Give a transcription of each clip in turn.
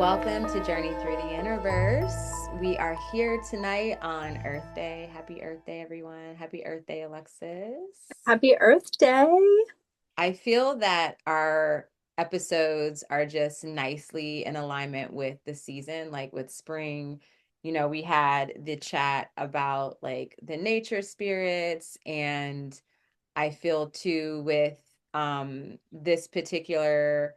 Welcome to Journey Through the Universe. We are here tonight on Earth Day. Happy Earth Day, everyone. Happy Earth Day, Alexis. Happy Earth Day. I feel that our episodes are just nicely in alignment with the season, like with spring. We had the chat about like the nature spirits, and I feel too with this particular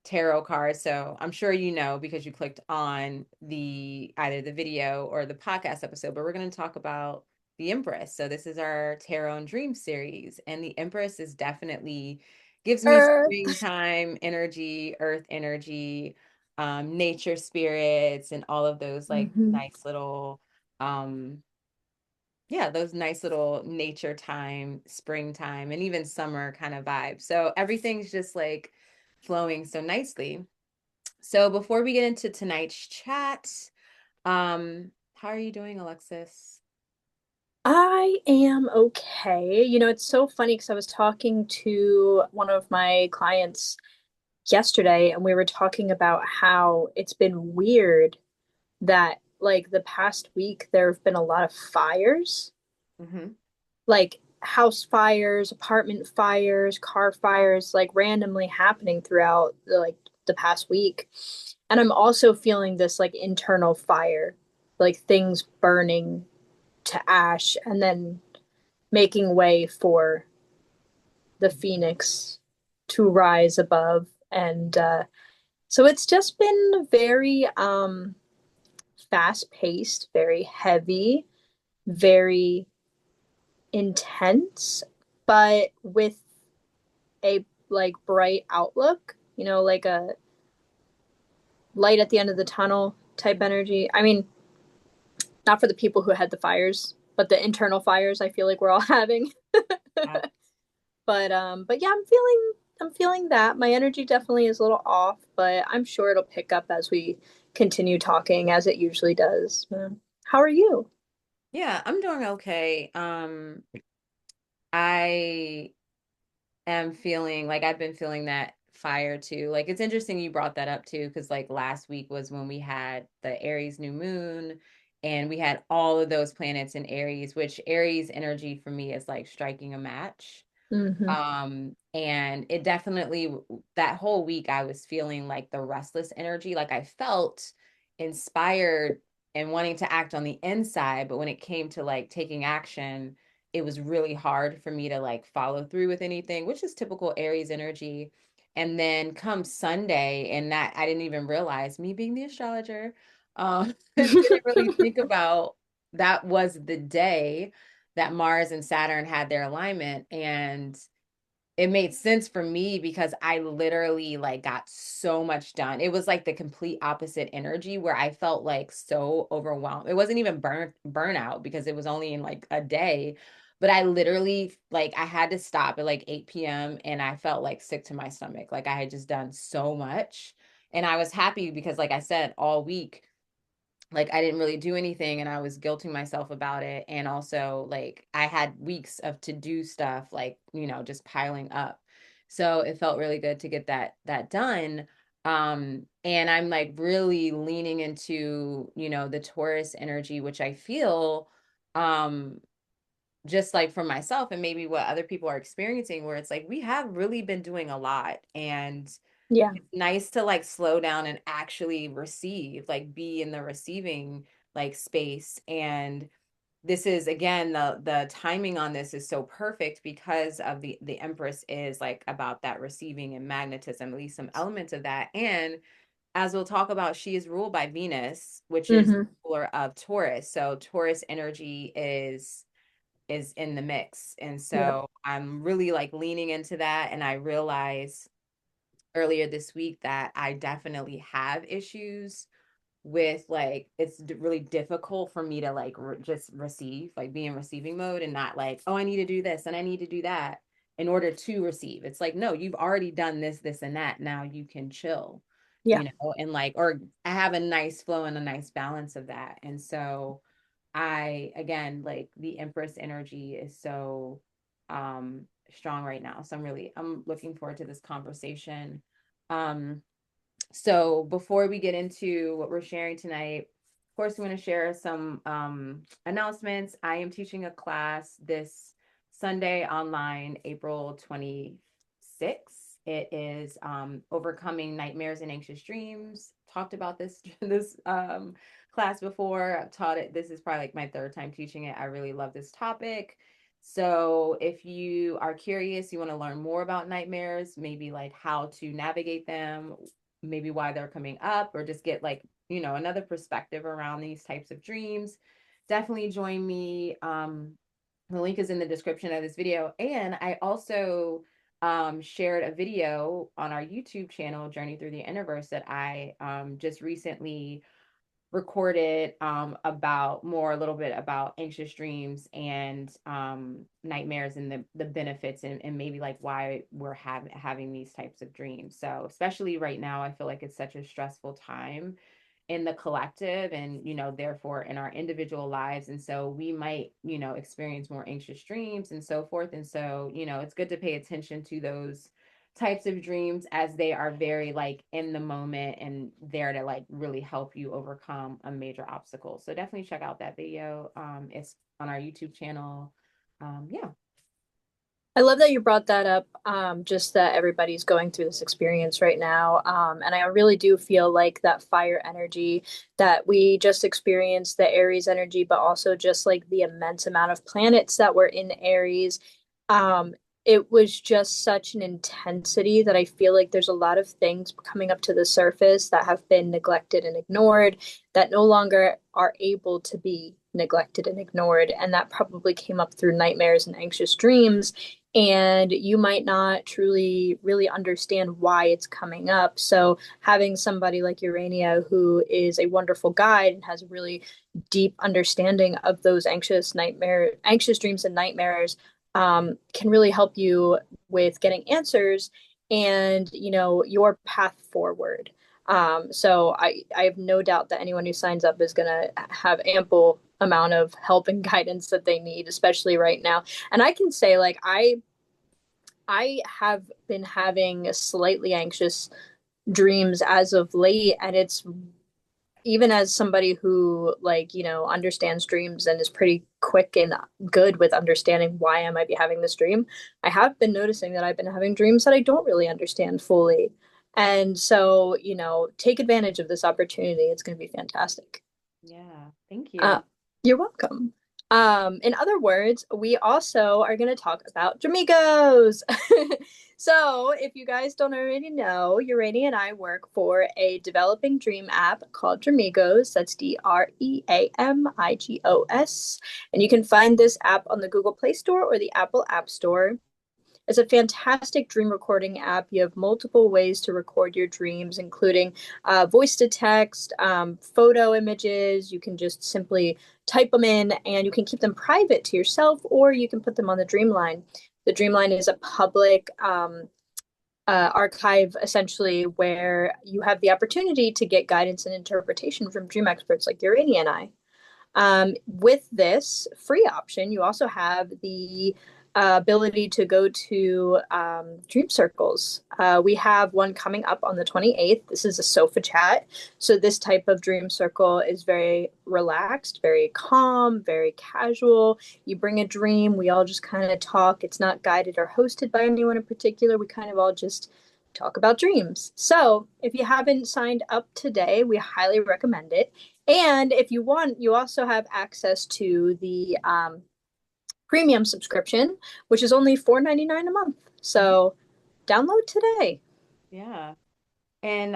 tarot cards. So I'm sure you know because you clicked on the either the video or the podcast episode, but we're going to talk about the Empress. So this is our tarot and dream series, and the Empress is definitely gives me Earth. springtime energy, earth energy, nature spirits, and all of those like hmm nice little um yeah, those nice little nature time, springtime, and even summer kind of vibe. So everything's just like flowing so nicely. So before we get into tonight's chat, how are you doing, Alexis? I am okay. It's so funny because I was talking to one of my clients yesterday, and we were talking about how it's been weird that, like, the past week there have been a lot of fires, Mm-hmm. like house fires, apartment fires, car fires, like randomly happening throughout the past week. And I'm also feeling this like internal fire, like things burning to ash and then making way for the phoenix to rise above. And so it's just been very fast paced, very heavy, very intense, but with a like bright outlook, like a light at the end of the tunnel type energy. I mean, not for the people who had the fires, but the internal fires I feel like we're all having. Yeah. But yeah, I'm feeling that. My energy definitely is a little off, but I'm sure it'll pick up as we continue talking as it usually does. How are you? Yeah, I'm doing okay. I am feeling like I've been feeling that fire too. Like it's interesting you brought that up too, because like last week was when we had the Aries new moon and we had all of those planets in Aries, which Aries energy for me is like striking a match. hmm And it definitely that whole week I was feeling like the restless energy. Like I felt inspired and wanting to act on the inside, but when it came to like taking action, it was really hard for me to like follow through with anything, which is typical Aries energy. And then come Sunday, and that I didn't even realize me being the astrologer, didn't really think about that was the day that Mars and Saturn had their alignment. And it made sense for me because I literally like got so much done. It was like the complete opposite energy where I felt like so overwhelmed. It wasn't even burnout because it was only in like a day, but I literally like I had to stop at like 8 p.m. and I felt like sick to my stomach. Like I had just done so much. And I was happy because like I said all week like I didn't really do anything and I was guilting myself about it. And also like I had weeks of to do stuff like, just piling up. So it felt really good to get that done. And I'm like really leaning into, the Taurus energy, which I feel um just like for myself and maybe what other people are experiencing, where it's like we have really been doing a lot. And Yeah. it's nice to like slow down and actually receive, like be in the receiving like space. And this is again the timing on this is so perfect because of the Empress is like about that receiving and magnetism, at least some elements of that. And as we'll talk about, she is ruled by Venus, which is hmm ruler of Taurus. So Taurus energy is in the mix. And Yep. so I'm really like leaning into that. And I realize earlier this week that I definitely have issues with like really difficult for me to like just receive, like be in receiving mode and not like, oh, I need to do this and I need to do that in order to receive. It's like, no, you've already done this and that. Now you can chill, Yeah. and like, or I have a nice flow and a nice balance of that. And so I, again, like the Empress energy is so strong right now. So I'm looking forward to this conversation. Um, So before we get into what we're sharing tonight, of course, I'm going to share some announcements. I am teaching a class this Sunday online, April 26th. It is overcoming nightmares and anxious dreams. Talked about this this class before. I've taught it. This is probably like my third time teaching it. I really love this topic. So if you are curious, you want to learn more about nightmares, maybe like how to navigate them, maybe why they're coming up, or just get like, another perspective around these types of dreams, definitely join me. The link is in the description of this video. And I also shared a video on our YouTube channel, Journey Through the Universe, that I just recently recorded about more a little bit about anxious dreams and nightmares and the benefits and maybe like why we're having these types of dreams. So especially right now, I feel like it's such a stressful time in the collective and therefore in our individual lives, and so we might experience more anxious dreams and so forth. And so it's good to pay attention to those types of dreams as they are very like in the moment and there to like really help you overcome a major obstacle. So definitely check out that video. It's on our YouTube channel. Yeah. I love that you brought that up, just that everybody's going through this experience right now. And I really do feel like that fire energy that we just experienced, the Aries energy, but also just like the immense amount of planets that were in Aries. Um, it was just such an intensity that I feel like there's a lot of things coming up to the surface that have been neglected and ignored that no longer are able to be neglected and ignored. And that probably came up through nightmares and anxious dreams, and you might not truly really understand why it's coming up. So having somebody like Urania, who is a wonderful guide and has a really deep understanding of those anxious dreams and nightmares, can really help you with getting answers and your path forward. So I have no doubt that anyone who signs up is going to have ample amount of help and guidance that they need, especially right now. And I can say, like, I have been having slightly anxious dreams as of late, and it's even as somebody who, like, understands dreams and is pretty quick and good with understanding why I might be having this dream. I have been noticing that I've been having dreams that I don't really understand fully. And so, take advantage of this opportunity. It's going to be fantastic. Yeah, thank Uh, you. you're welcome. In other words, we also are going to talk about Dramigos. So, if you guys don't already know, Urania and I work for a developing dream app called Dramigos. That's Dreamigos. And you can find this app on the Google Play Store or the Apple App Store. It's a fantastic dream recording app. You have multiple ways to record your dreams, including voice to text, photo images. You can just simply type them in and you can keep them private to yourself, or you can put them on the Dreamline. The Dreamline is a public archive, essentially, where you have the opportunity to get guidance and interpretation from dream experts like Urania and I. With this free option, you also have the ability to go to dream circles. We have one coming up on the 28th. This is a sofa chat. So, this type of dream circle is very relaxed, very calm, very casual. You bring a dream, we all just kind of talk. It's not guided or hosted by anyone in particular. We kind of all just talk about dreams. So, if you haven't signed up today, we highly recommend it. And if you want, you also have access to the premium subscription, which is only $4.99 a month. Mhm. So download today. Yeah. And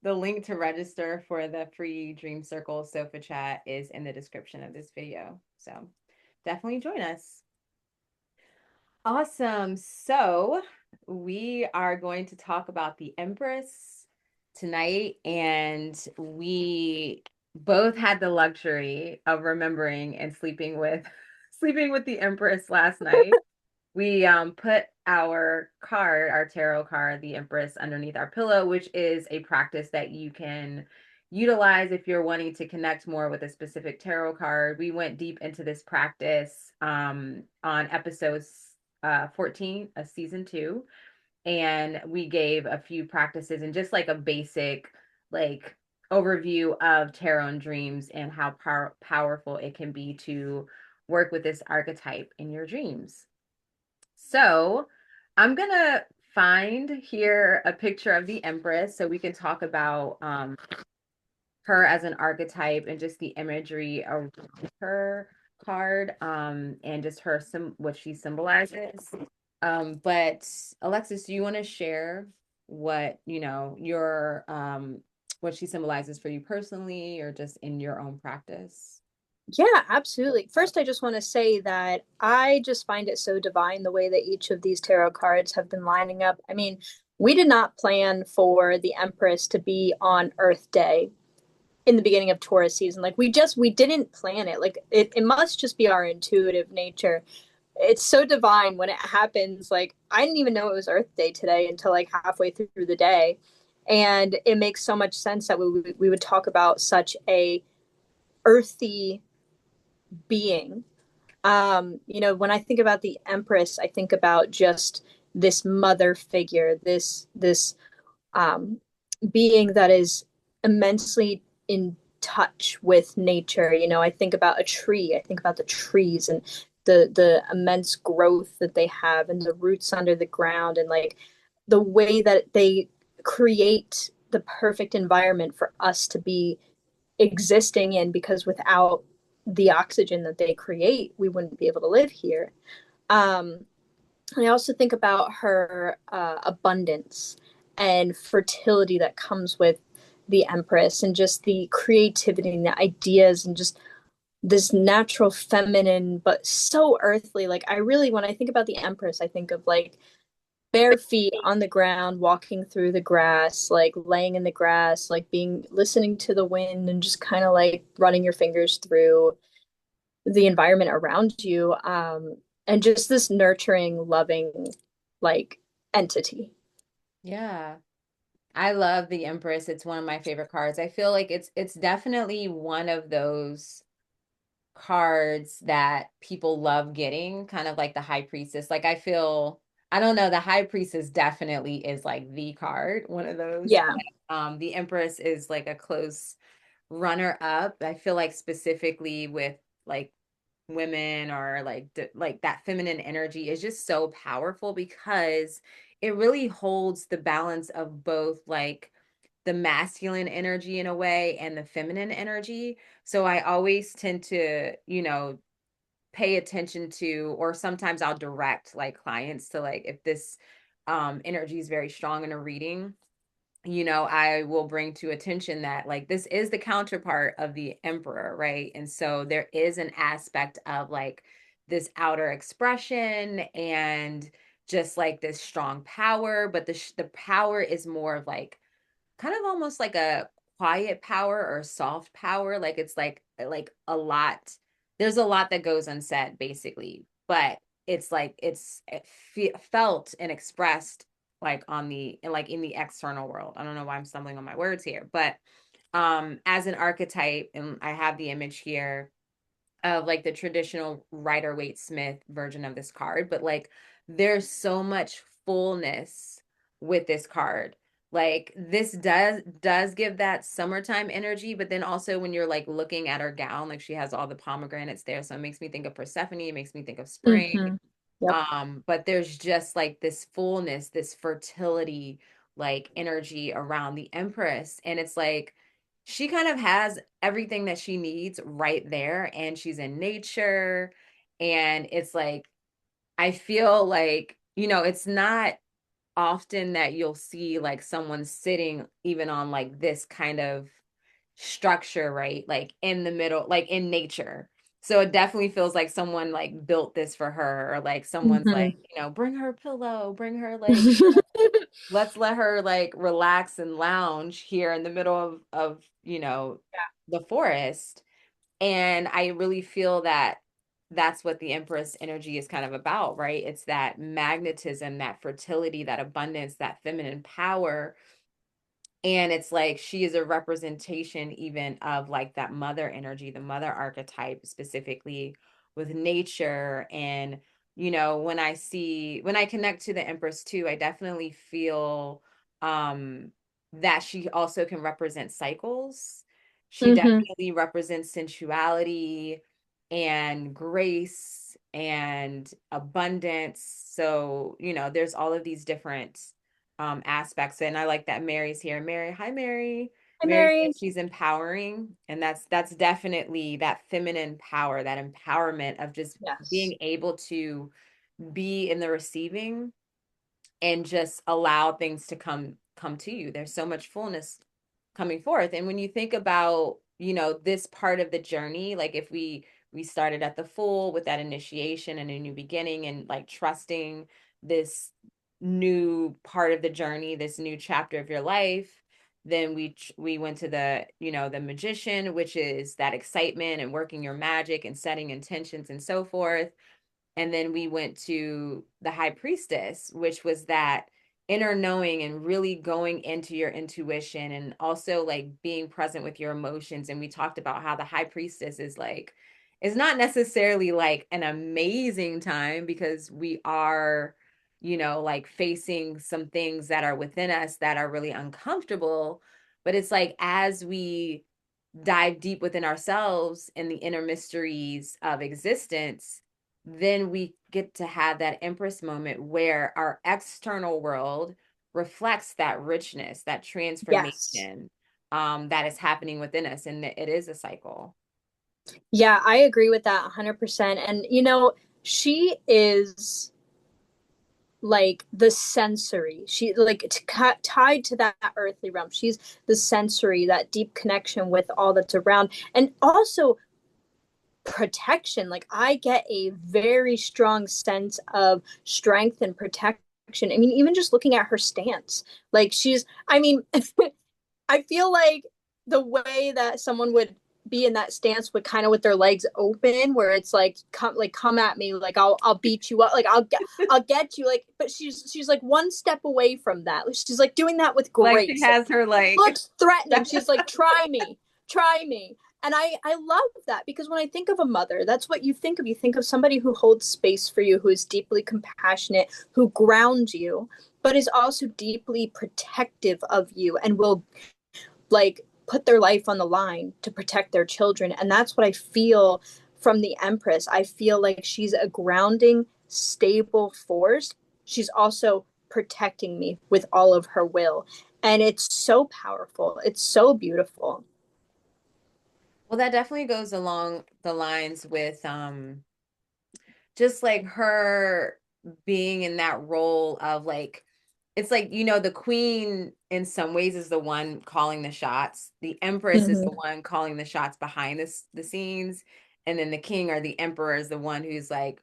the link to register for the free Dream Circle sofa chat is in the description of this video. So definitely join us. Awesome. So we are going to talk about the Empress tonight, and we both had the luxury of remembering and sleeping with sleeping with the Empress last night. We put our tarot card, the Empress, underneath our pillow, which is a practice that you can utilize if you're wanting to connect more with a specific tarot card. We went deep into this practice on episodes 14 of season 2. and we gave a few practices and just like a basic like overview of tarot and dreams and how powerful it can be to work with this archetype in your dreams. So I'm gonna find here a picture of the Empress so we can talk about her as an archetype and just the imagery around her card, and just her what she symbolizes. But Alexis, do you want to share what, your what she symbolizes for you personally or just in your own practice? Yeah, absolutely. First, I just want to say that I just find it so divine the way that each of these tarot cards have been lining up. I mean, we did not plan for the Empress to be on Earth Day in the beginning of Taurus season. Like we didn't plan it. Like it must just be our intuitive nature. It's so divine when it happens. Like I didn't even know it was Earth Day today until like halfway through the day. And it makes so much sense that we would talk about such a earthy being. When I think about the Empress, I think about just this mother figure, this um, being that is immensely in touch with nature. I think about a tree. I think about the trees and the immense growth that they have and the roots under the ground and like the way that they create the perfect environment for us to be existing in because without the oxygen that they create, we wouldn't be able to live here. Um, and I also think about her abundance and fertility that comes with the Empress and just the creativity and the ideas and just this natural feminine, but so earthly. Like, I really, when I think about the Empress, I think of like bare feet on the ground, walking through the grass, like laying in the grass, like being listening to the wind and just kind of like running your fingers through the environment around you. And just this nurturing, loving, like entity. Yeah. I love the Empress. It's one of my favorite cards. I feel like it's definitely one of those cards that people love getting, kind of like the High Priestess. Like I don't know, the High Priestess definitely is like the card, one of those. Yeah. The Empress is like a close runner up. I feel like specifically with like women or like that feminine energy is just so powerful because it really holds the balance of both like the masculine energy in a way and the feminine energy. So I always tend to, pay attention to, or sometimes I'll direct like clients to like if this energy is very strong in a reading, I will bring to attention that like this is the counterpart of the emperor, right? And so there is an aspect of like this outer expression and just like this strong power, but the power is more of like kind of almost like a quiet power or soft power. Like it's like a lot. There's a lot that goes unsaid, basically, but it's like felt and expressed like like in the external world. I don't know why I'm stumbling on my words here, but as an archetype, and I have the image here of like the traditional Rider Waite Smith version of this card, but like there's so much fullness with this card. Like this does give that summertime energy, but then also when you're like looking at her gown, like she has all the pomegranates there, so it makes me think of Persephone, it makes me think of spring. Mm-hmm. Yep. But there's just like this fullness, this fertility, like energy around the Empress. And it's like she kind of has everything that she needs right there. And she's in nature. And it's like, I feel like, it's not often that you'll see like someone sitting even on like this kind of structure, right? Like in the middle, like in nature. So it definitely feels like someone like built this for her, or like someone's Mm-hmm. like, bring her a pillow, bring her like, let's let her like relax and lounge here in the middle of the forest. And I really feel that that's what the Empress energy is kind of about, right? It's that magnetism, that fertility, that abundance, that feminine power. And it's like she is a representation even of like that mother energy, the mother archetype, specifically with nature and when I connect to the Empress too, I definitely feel um that she also can represent cycles. She Hmm. definitely represents sensuality and grace and abundance. So, there's all of these different aspects. And I like that Mary's here. Mary, hi Mary. Hi, Mary Mary. says she's empowering, and that's definitely that feminine power, that empowerment of just Yes. being able to be in the receiving and just allow things to come to you. There's so much fullness coming forth. And when you think about, this part of the journey, like if we started at the full with that initiation and a new beginning and like trusting this new part of the journey, this new chapter of your life, then we went to the magician, which is that excitement and working your magic and setting intentions and so forth. And then we went to the high priestess, which was that inner knowing and really going into your intuition and also like being present with your emotions. And we talked about how the high priestess is not necessarily like an amazing time because we are, like facing some things that are within us that are really uncomfortable. But it's like as we dive deep within ourselves and the inner mysteries of existence, then we get to have that Empress moment where our external world reflects that richness, that Yes. transformation that is happening within us. And it is a cycle. Yeah, I agree with that 100%. And, she is like the sensory. She like tied to that earthly realm. She's the sensory, that deep connection with all that's around. And also protection. Like I get a very strong sense of strength and protection. I mean, even just looking at her stance, like I mean, I feel like the way that someone would be in that stance would kind of with their legs open, where it's come at me, like I'll beat you up, like I'll get you, like. But she's like one step away from that. She's like doing that with Like she grace. Like has her like looks threatening. She's like, try me. And I love that because when I think of a mother, that's what you think of. You think of somebody who holds space for you, who is deeply compassionate, who grounds you, but is also deeply protective of you and will like put their life on the line to protect their children. And that's what I feel from the Empress. I feel like she's a grounding, stable force. She's also protecting me with all of her will. And it's so powerful. It's so beautiful. well, that definitely goes along the lines with just like her being in that role of like it's like the queen in some ways is the one calling the shots, the empress is the Mm-hmm. one calling the shots behind the scenes, and then the king or the emperor is the one who's like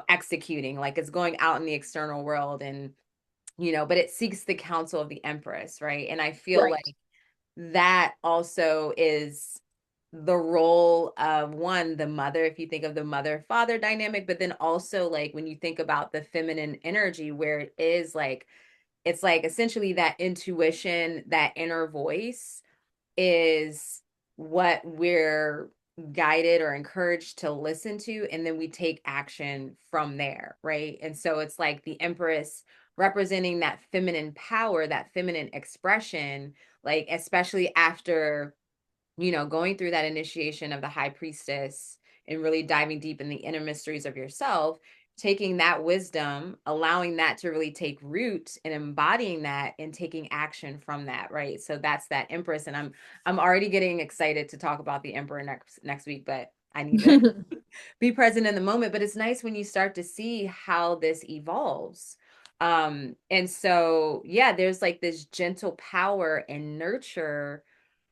executing, like it's going out in the external world and but it seeks the counsel of the empress, right? And I feel Right. like that also is the role of one, the mother, if you think of the mother father dynamic, but then also like when you think about the feminine energy, where it is like, it's like essentially that intuition, that inner voice is what we're guided or encouraged to listen to. And then we take action from there. Right. And so it's like the Empress representing that feminine power, that feminine expression, like, especially after going through that initiation of the high priestess and really diving deep in the inner mysteries of yourself, taking that wisdom, allowing that to really take root and embodying that and taking action from that, right? So that's that Empress. And I'm already getting excited to talk about the Emperor next week, but I need to be present in the moment. But it's nice when you start to see how this evolves. And so yeah, there's like this gentle power and nurture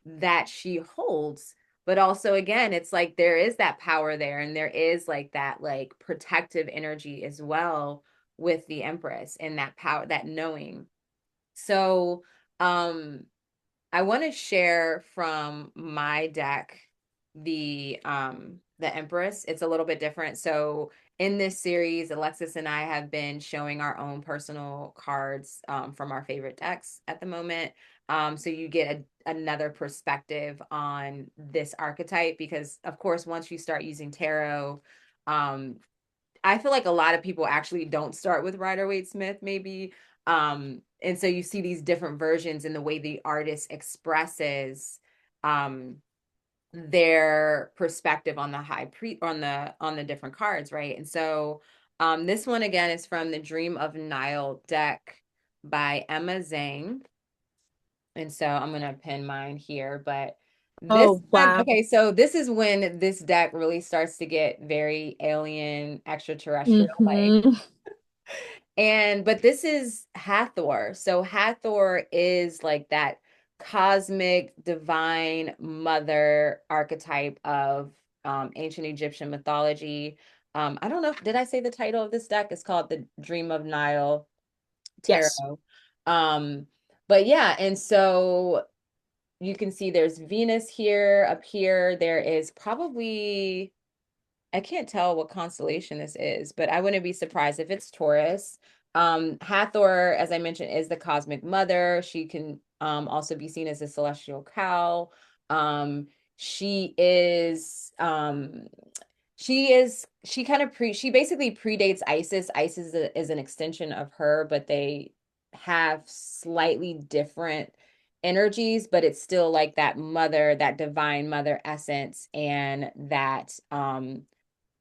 that she holds, but also again it's like there is that power there and there is like that like protective energy as well with the Empress and that power, that knowing. So um I want to share from my deck the Empress. It's a little bit different. So in this series, Alexis and I have been showing our own personal cards from our favorite decks at the moment. So you get another perspective on this archetype because of course once you start using tarot, um I feel like a lot of people actually don't start with Rider-Waite-Smith, maybe. And so you see these different versions in the way the artist expresses um their perspective on the on the different cards, right? And so this one again is from the Dream of Nile deck by Emma Zhang. And so I'm gonna pin mine here, but this Oh, one, wow. okay, so this is when this deck really starts to get very alien, extraterrestrial like. Hmm. And but this is Hathor. So Hathor is like that cosmic divine mother archetype of ancient Egyptian mythology. I don't know if did I say the title of this deck? It's called the Dream of Nile Yes. Tarot. Um, but yeah, and so you can see there's Venus here, up here. There is probably I can't tell what constellation this is, but I wouldn't be surprised if it's Taurus. Hathor, as I mentioned, is the cosmic mother. She can also be seen as a celestial cow. Um, she is she kind of she basically predates Isis. Isis is an extension of her, but they have slightly different energies, but it's still like that mother, that divine mother essence, and that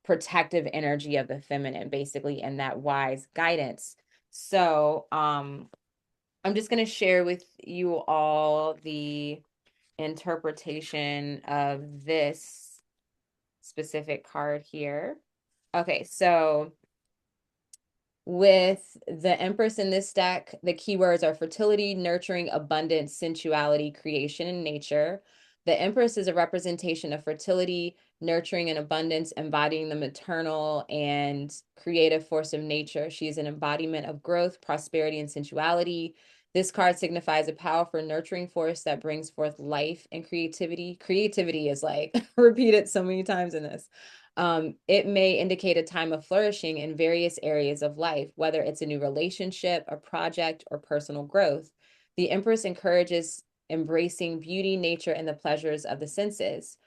protective energy of the feminine, basically, and that wise guidance. So, I'm just going to share with you all the interpretation of this specific card here. Okay, so with the Empress in this deck, the keywords are fertility, nurturing, abundance, sensuality, creation, and nature. The Empress is a representation of fertility, nurturing, and abundance, embodying the maternal and creative force of nature. She is an embodiment of growth, prosperity, and sensuality. This card signifies a powerful nurturing force that brings forth life and creativity. Creativity is like repeated so many times in this. It may indicate a time of flourishing in various areas of life, whether it's a new relationship, a project, or personal growth. The Empress encourages embracing beauty, nature, and the pleasures of the senses.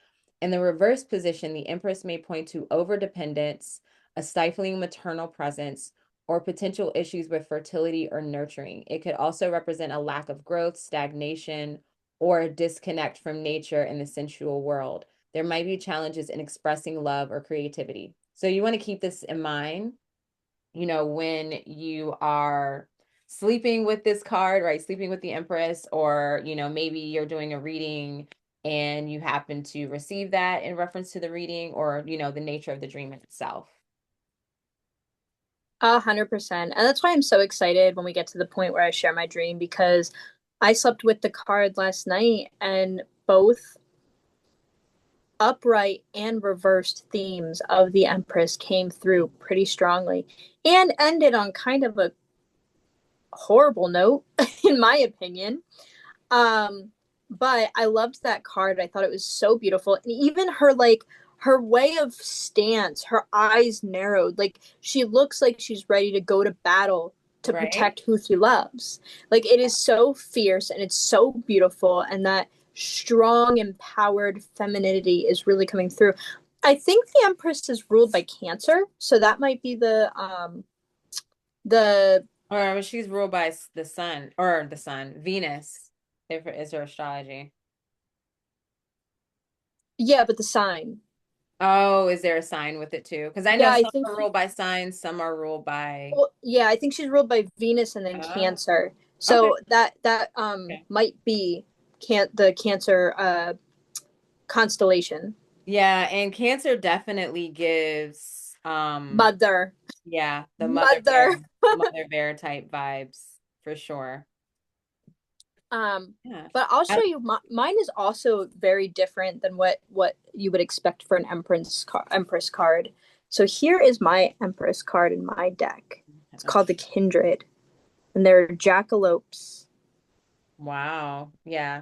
In the reverse position, the Empress may point to overdependence, a stifling maternal presence, or potential issues with fertility or nurturing. It could also represent a lack of growth, stagnation, or a disconnect from nature and the sensual world. There might be challenges in expressing love or creativity. So you want to keep this in mind, when you are sleeping with this card, right? Sleeping with the Empress, or, maybe you're doing a reading and you happen to receive that in reference to the reading or, the nature of the dream in itself. 100%. And that's why I'm so excited when we get to the point where I share my dream because I slept with the card last night and both upright and reversed themes of the Empress came through pretty strongly and ended on kind of a horrible note, in my opinion. Um, but I loved that card. I thought it was so beautiful. And even her way of stance, her eyes narrowed, like she looks like she's ready to go to battle to Right? protect who she loves. Like it is so fierce and it's so beautiful, and that strong, empowered femininity is really coming through. I think the Empress is ruled by Cancer, so that might be the Or she's ruled by the sun, Venus, if it is her astrology. yeah, but the sign. Oh, is there a sign with it too? Because I know Yeah, I some think are ruled by signs, some are ruled by. well, yeah, I think she's ruled by Venus and then Oh, Cancer. okay. So that Okay. might be the Cancer constellation. Yeah, and Cancer definitely gives Mother. yeah, the Mother. mother bear type vibes for sure. Um Yeah. but I'll I, show you mine is also very different than what you would expect for an Empress card. So here is my Empress card in my deck. It's called the Kindred, and they're jackalopes wow. Yeah.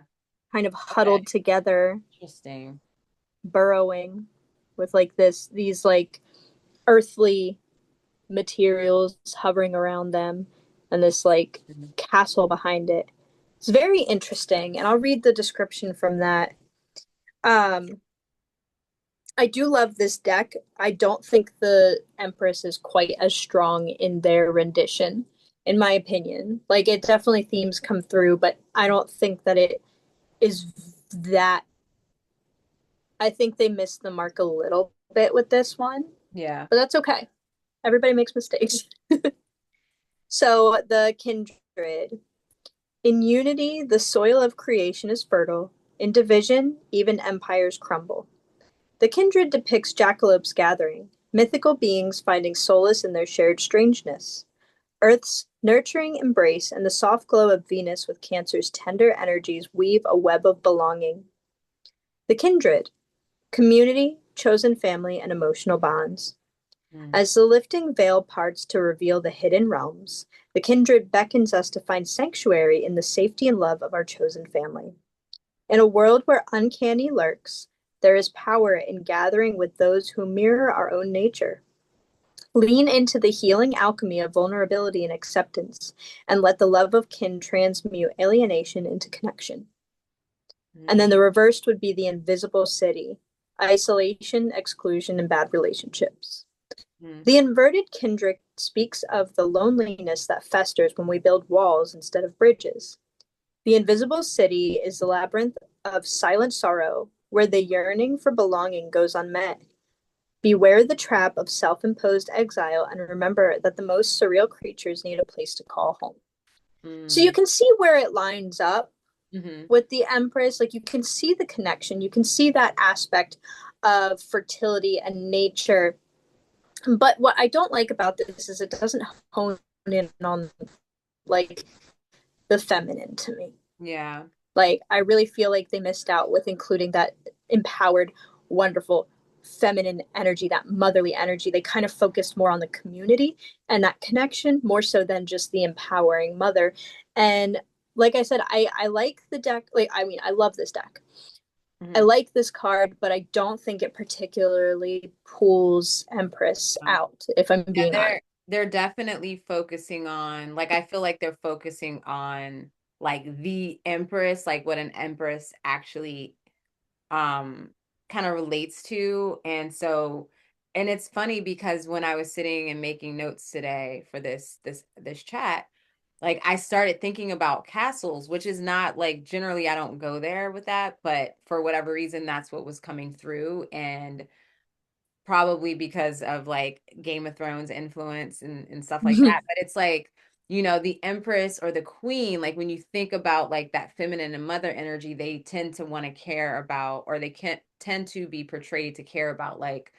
kind of Okay. huddled together, Interesting. burrowing with like these like earthly materials hovering around them and this like Mhm. castle behind it. It's very interesting, and I'll read the description from that. Um, I do love this deck. I don't think the Empress is quite as strong in their rendition, in my opinion. Like it definitely themes come through, but I don't think that it is that. I think they missed the mark a little bit with this one, Yeah. but that's okay. Everybody makes mistakes. So the Kindred. In unity, the soil of creation is fertile. In division, even empires crumble. The Kindred depicts jackalopes gathering, mythical beings finding solace in their shared strangeness. Earth's nurturing embrace and the soft glow of Venus with Cancer's tender energies weave a web of belonging. The Kindred, community, chosen family, and emotional bonds. Mm. As the lifting veil parts to reveal the hidden realms, the Kindred beckons us to find sanctuary in the safety and love of our chosen family. In a world where uncanny lurks, there is power in gathering with those who mirror our own nature. Lean into the healing alchemy of vulnerability and acceptance, and let the love of kin transmute alienation into connection. And Mm. then the reversed would be the invisible city, isolation, exclusion, and bad relationships. Mm. The inverted kindred speaks of the loneliness that festers when we build walls instead of bridges. The invisible city is the labyrinth of silent sorrow where the yearning for belonging goes unmet. Beware the trap of self imposed exile and remember that the most surreal creatures need a place to call home. So you Mm. can see where it lines up Mm-hmm. with the Empress. Like you can see the connection, you can see that aspect of fertility and nature. But what I don't like about this is it doesn't hone in on like the feminine to me. Yeah. Like, I really feel like they missed out with including that empowered, wonderful, feminine energy, that motherly energy. They kind of focused more on the community and that connection more so than just the empowering mother. And like I said, I like the deck. Like, I mean, I love this deck. I Mm-hmm. like this card, but I don't think it particularly pulls Empress out, if I'm Yeah, being honest. they're definitely focusing on, like, I feel like they're focusing on like the Empress, like what an Empress actually um kind of relates to. And so, and it's funny because when I was sitting and making notes today for this chat, like I started thinking about castles, which is not like, generally I don't go there with that, but for whatever reason that's what was coming through. And probably because of like Game of Thrones influence and stuff like that. But it's like, the Empress or the Queen, like when you think about like that feminine and mother energy, they tend to want to care about, or they can tend to be portrayed to care about like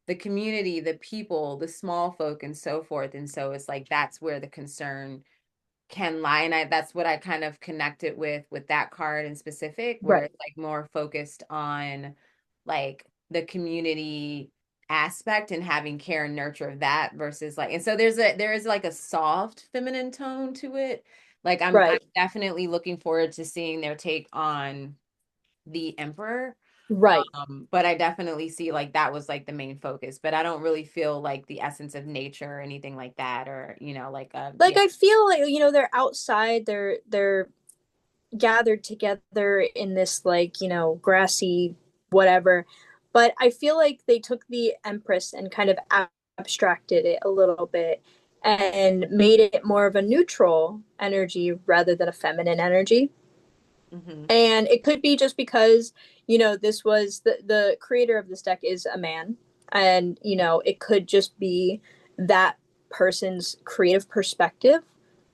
the community, the people, the small folk, and so forth. And so it's like that's where the concern can lie. And that's what I kind of connected with that card in specific, where Right, it's like more focused on like the community aspect and having care and nurture of that versus like, and so there is like a soft feminine tone to it. Like I'm right, definitely looking forward to seeing their take on the emperor. right. But I definitely see like that was like the main focus, but I don't really feel like the essence of nature or anything like that, or like Like yeah. I feel like they're outside, they're gathered together in this like grassy whatever, but I feel like they took the Empress and kind of abstracted it a little bit and made it more of a neutral energy rather than a feminine energy. Hmm. And it could be just because this was the creator of this deck is a man, and it could just be that person's creative perspective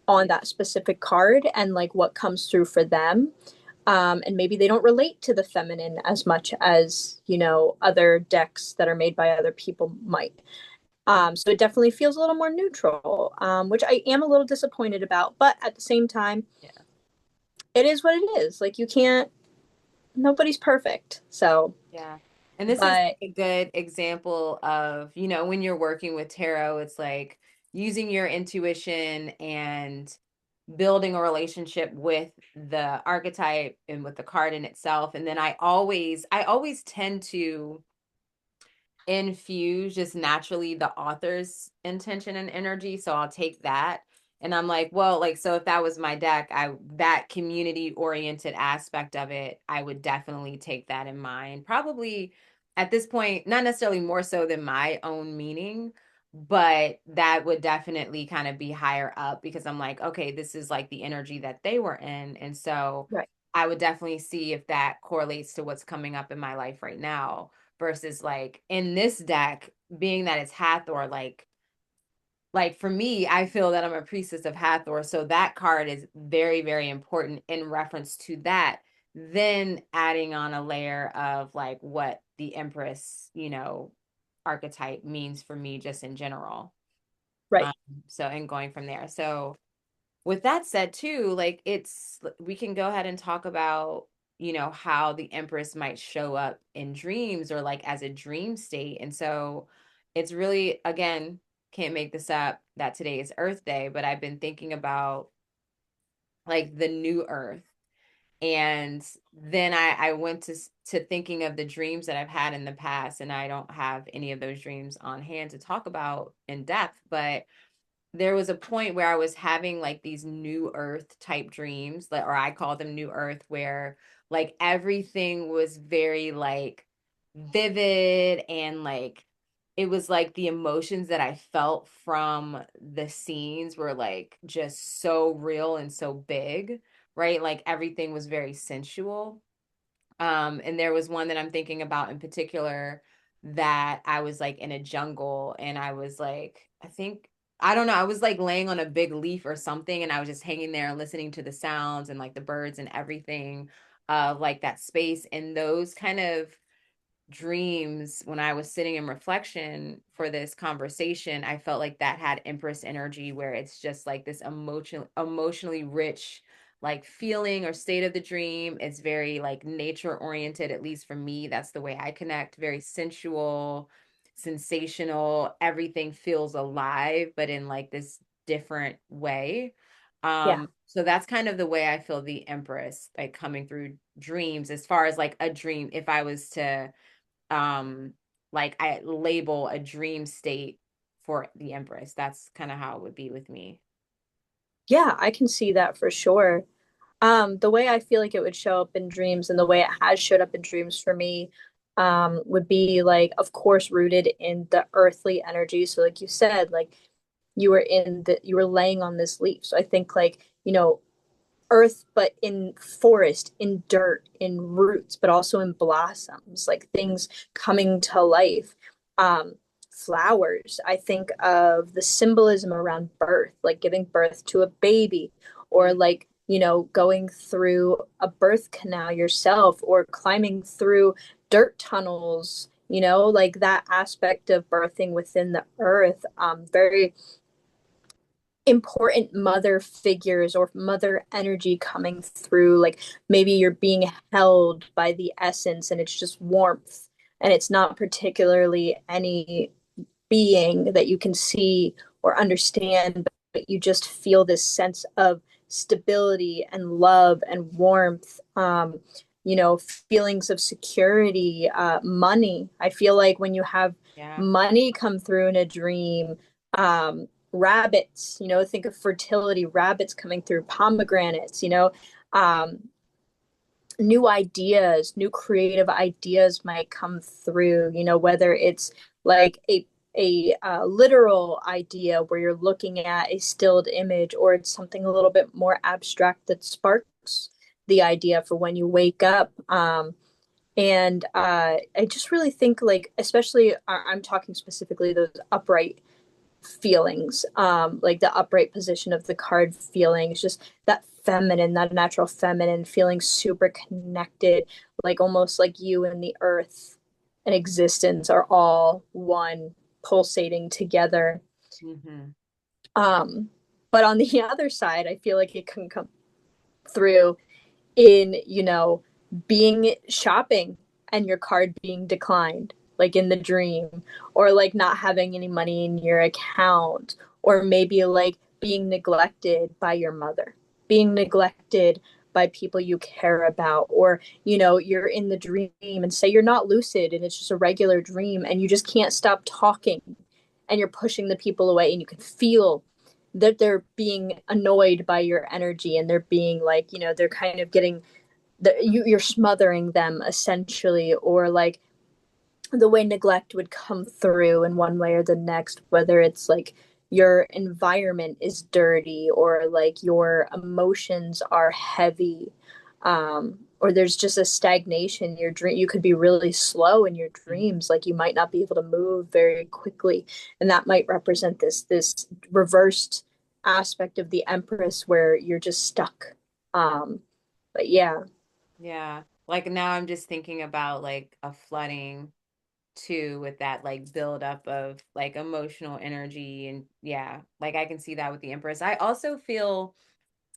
on that specific card and like what comes through for them. And maybe they don't relate to the feminine as much as other decks that are made by other people might. So it definitely feels a little more neutral, which I am a little disappointed about, but at the same time Yeah. it is what it is. Like you can't, nobody's perfect. So, Yeah. And this is but a good example of, when you're working with tarot, it's like using your intuition and building a relationship with the archetype and with the card in itself. And then I always tend to infuse just naturally the author's intention and energy. So I'll take that. And I'm like, well, like, so if that was my deck, that community oriented aspect of it, I would definitely take that in mind. Probably, at this point, not necessarily more so than my own meaning, but that would definitely kind of be higher up because I'm like, okay, this is like the energy that they were in. And so Right. I would definitely see if that correlates to what's coming up in my life right now versus like in this deck, being that it's Hathor, like for me, I feel that I'm a priestess of Hathor, so that card is very, very important in reference to that. Then adding on a layer of like what the Empress, archetype means for me just in general. Um, Right. so and going from there. So with that said too, like we can go ahead and talk about, how the Empress might show up in dreams or like as a dream state. And so it's really, again, can't make this up that today is Earth Day, but I've been thinking about like the new Earth. And then I went to thinking of the dreams that I've had in the past, and I don't have any of those dreams on hand to talk about in depth, but there was a point where I was having like these new earth type dreams, or I call them new earth, where like everything was very like vivid and like it was like the emotions that I felt from the scenes were like just so real and so big, right? Like everything was very sensual. And there was one that I'm thinking about in particular that I was like in a jungle and I was like, I don't know, I was like laying on a big leaf or something and I was just hanging there and listening to the sounds and like the birds and everything of like that space. And those kind of dreams when I was sitting in reflection for this conversation, I felt like that had Empress energy where it's just like this emotionally rich like feeling or state of the dream. It's very like nature oriented, at least for me. That's the way I connect. Very sensual, sensational. Everything feels alive, but in like this different way. Yeah. So that's kind of the way I feel the Empress like coming through dreams as far as like a dream. If I was to like I label a dream state for the Empress. That's kind of how it would be with me. Yeah, I can see that for sure. The way I feel like it would show up in dreams and the way it has showed up in dreams for me, would be like, of course, rooted in the earthly energy. So, like you said, like you were laying on this leaf. So I think like, earth, but in forest, in dirt, in roots, but also in blossoms, like things coming to life. Um, Flowers. I think of the symbolism around birth, like giving birth to a baby, or Mm, like, going through a birth canal yourself, or climbing through dirt tunnels, like that aspect of birthing within the earth. Very important mother figures or mother energy coming through, like maybe you're being held by the essence and it's just warmth and it's not particularly any being that you can see or understand, but you just feel this sense of stability and love and warmth. Feelings of security, money. I feel like when you have yeah. money come through in a dream, rabbits, think of fertility, rabbits coming through, pomegranates, um, new ideas, new creative ideas might come through, whether it's like a literal idea where you're looking at a stilled image, or it's something a little bit more abstract that sparks the idea for when you wake up. And I just really think like, especially I'm talking specifically those upright feelings, like the upright position of the card feelings, just that feminine, that natural feminine feeling super connected, like almost like you and the earth and existence are all one, pulsating together. Hmm. Um, but on the other side, I feel like it can come through in, being shopping and your card being declined, like in the dream, or like not having any money in your account, or maybe like being neglected by your mother, being neglected by people you care about, or you're in the dream and say you're not lucid and it's just a regular dream and you just can't stop talking and you're pushing the people away and you can feel that they're being annoyed by your energy and they're being like, they're kind of getting you're smothering them essentially, or like the way neglect would come through in one way or the next, whether it's like your environment is dirty or like your emotions are heavy, or there's just a stagnation in your dream. You could be really slow in your dreams, like you might not be able to move very quickly, and that might represent this reversed aspect of the Empress where you're just stuck. But yeah. Yeah. Like now I'm just thinking about like a flooding too with that like buildup of like emotional energy and yeah, like I can see that with the Empress. I also feel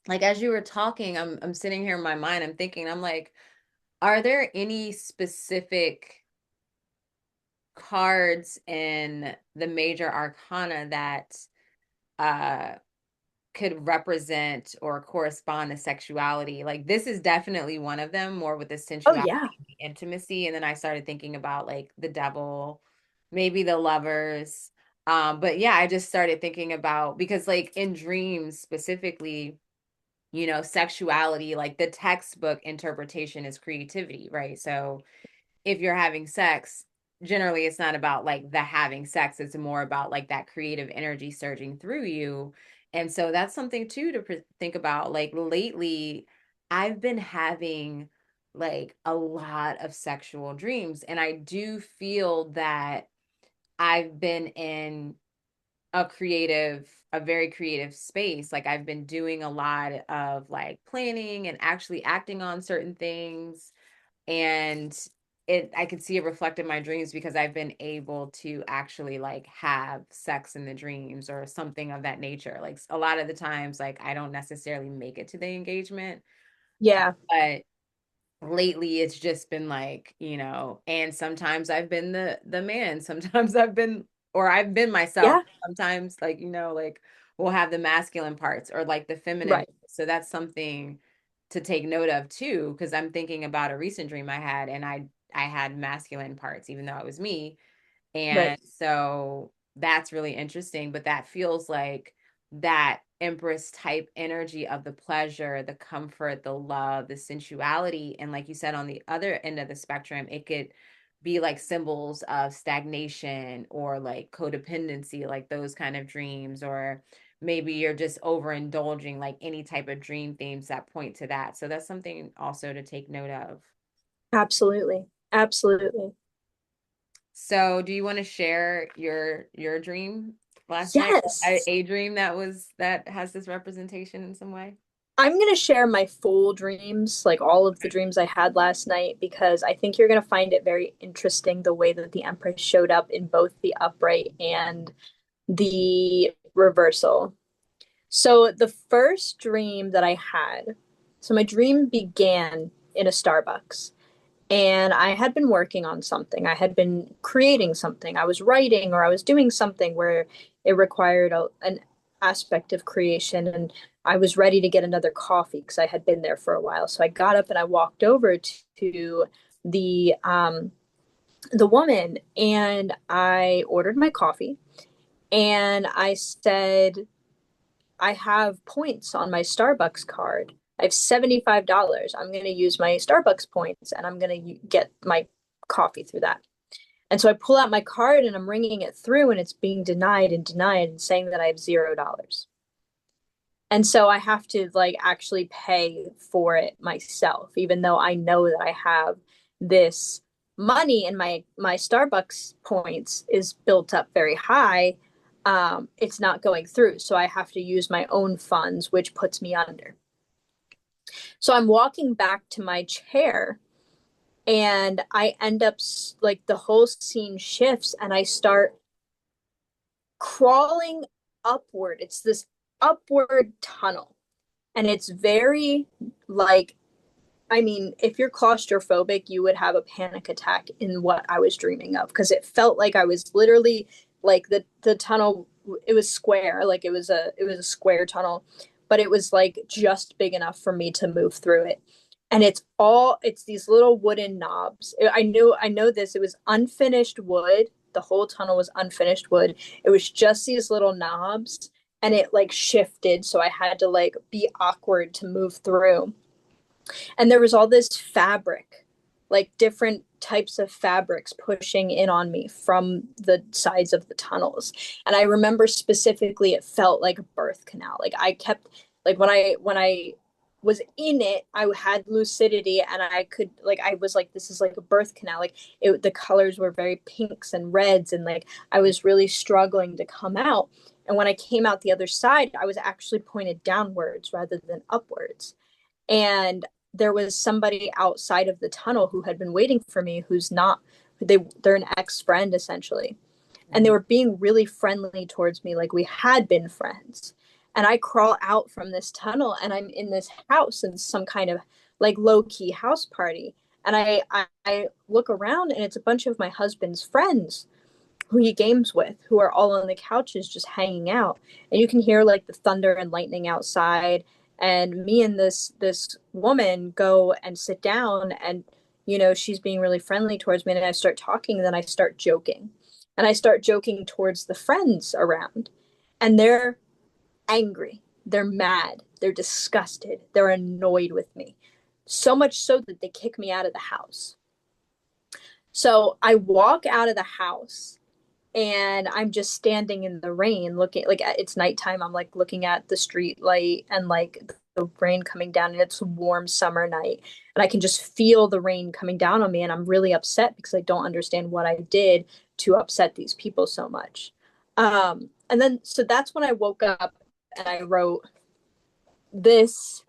like as you were talking, I'm sitting here in my mind, I'm thinking, I'm like, are there any specific cards in the major arcana that uh could represent or correspond to sexuality? Like this is definitely one of them, more with the Oh sensuality, yeah. the intimacy. And then I started thinking about like the devil, maybe the lovers. But yeah, I just started thinking about because like in dreams specifically, sexuality, like the textbook interpretation is creativity, right? So if you're having sex, generally it's not about like the having sex, it's more about like that creative energy surging through you. And so that's something too to think about. Like lately, I've been having like a lot of sexual dreams, and I do feel that I've been in a very creative space. Like I've been doing a lot of like planning and actually acting on certain things, and I could see it reflect in my dreams because I've been able to actually like have sex in the dreams or something of that nature. Like a lot of the times like I don't necessarily make it to the engagement, Yeah. but lately it's just been like, and sometimes I've been the man, sometimes I've been myself, Yeah. sometimes like, like we'll have the masculine parts or like the feminine. Right. So that's something to take note of too, because I'm thinking about a recent dream I had, and I had masculine parts even though it was me. Right. And so that's really interesting, but that feels like that Empress type energy of the pleasure, the comfort, the love, the sensuality. And like you said, on the other end of the spectrum, it could be like symbols of stagnation or like codependency, like those kind of dreams, or maybe you're just overindulging, like any type of dream themes that point to that. So that's something also to take note of. Absolutely. Absolutely. So, do you want to share your dream last night? Yes. A dream that has this representation in some way? I'm going to share my full dreams, like all of the dreams I had last night, because I think you're going to find it very interesting the way that the Empress showed up in both the upright and the reversal. So, the first dream that I had, so my dream began in a Starbucks. And I had been working on something. I had been creating something. I was writing or I was doing something where it required an aspect of creation. And I was ready to get another coffee because I had been there for a while. So I got up and I walked over to the woman and I ordered my coffee. And I said, I have points on my Starbucks card. I have $75. I'm going to use my Starbucks points and I'm going to get my coffee through that. And so I pull out my card and I'm ringing it through and it's being denied and saying that I have $0. And so I have to like actually pay for it myself, even though I know that I have this money and my Starbucks points is built up very high. It's not going through. So I have to use my own funds, which puts me under. So I'm walking back to my chair and I end up like the whole scene shifts and I start crawling upward. It's this upward tunnel and it's very like, I mean, if you're claustrophobic, you would have a panic attack in what I was dreaming of because it felt like I was literally like the tunnel. It was square, like it was a square tunnel, but it was like just big enough for me to move through it. And it's these little wooden knobs. I know this. It was unfinished wood. The whole tunnel was unfinished wood. It was just these little knobs, and it like shifted, so I had to like be awkward to move through, and there was all this fabric like different types of fabrics pushing in on me from the sides of the tunnels. And I remember specifically it felt like a birth canal. Like I kept like when I was in it, I had lucidity and I could like I was like this is like a birth canal. Like the colors were very pinks and reds and like I was really struggling to come out. And when I came out the other side, I was actually pointed downwards rather than upwards. And there was somebody outside of the tunnel who had been waiting for me who's not they're an ex-friend essentially, and they Mhm. were being really friendly towards me like we had been friends. And I crawl out from this tunnel and I'm in this house in some kind of like low-key house party. And I look around and it's a bunch of my husband's friends who he games with, who are all on the couches just hanging out. And you can hear like the thunder and lightning outside. And me and this woman go and sit down, and she's being really friendly towards me. And I start talking, and then I start joking, and I start joking towards the friends around, and they're angry, they're mad, they're disgusted, they're annoyed with me, so much so that they kick me out of the house. So I walk out of the house and I'm just standing in the rain looking like it's nighttime. I'm like looking at the street light and like the rain coming down, and it's a warm summer night. And I can just feel the rain coming down on me. And I'm really upset because I don't understand what I did to upset these people so much. And then, so that's when I woke up and I wrote this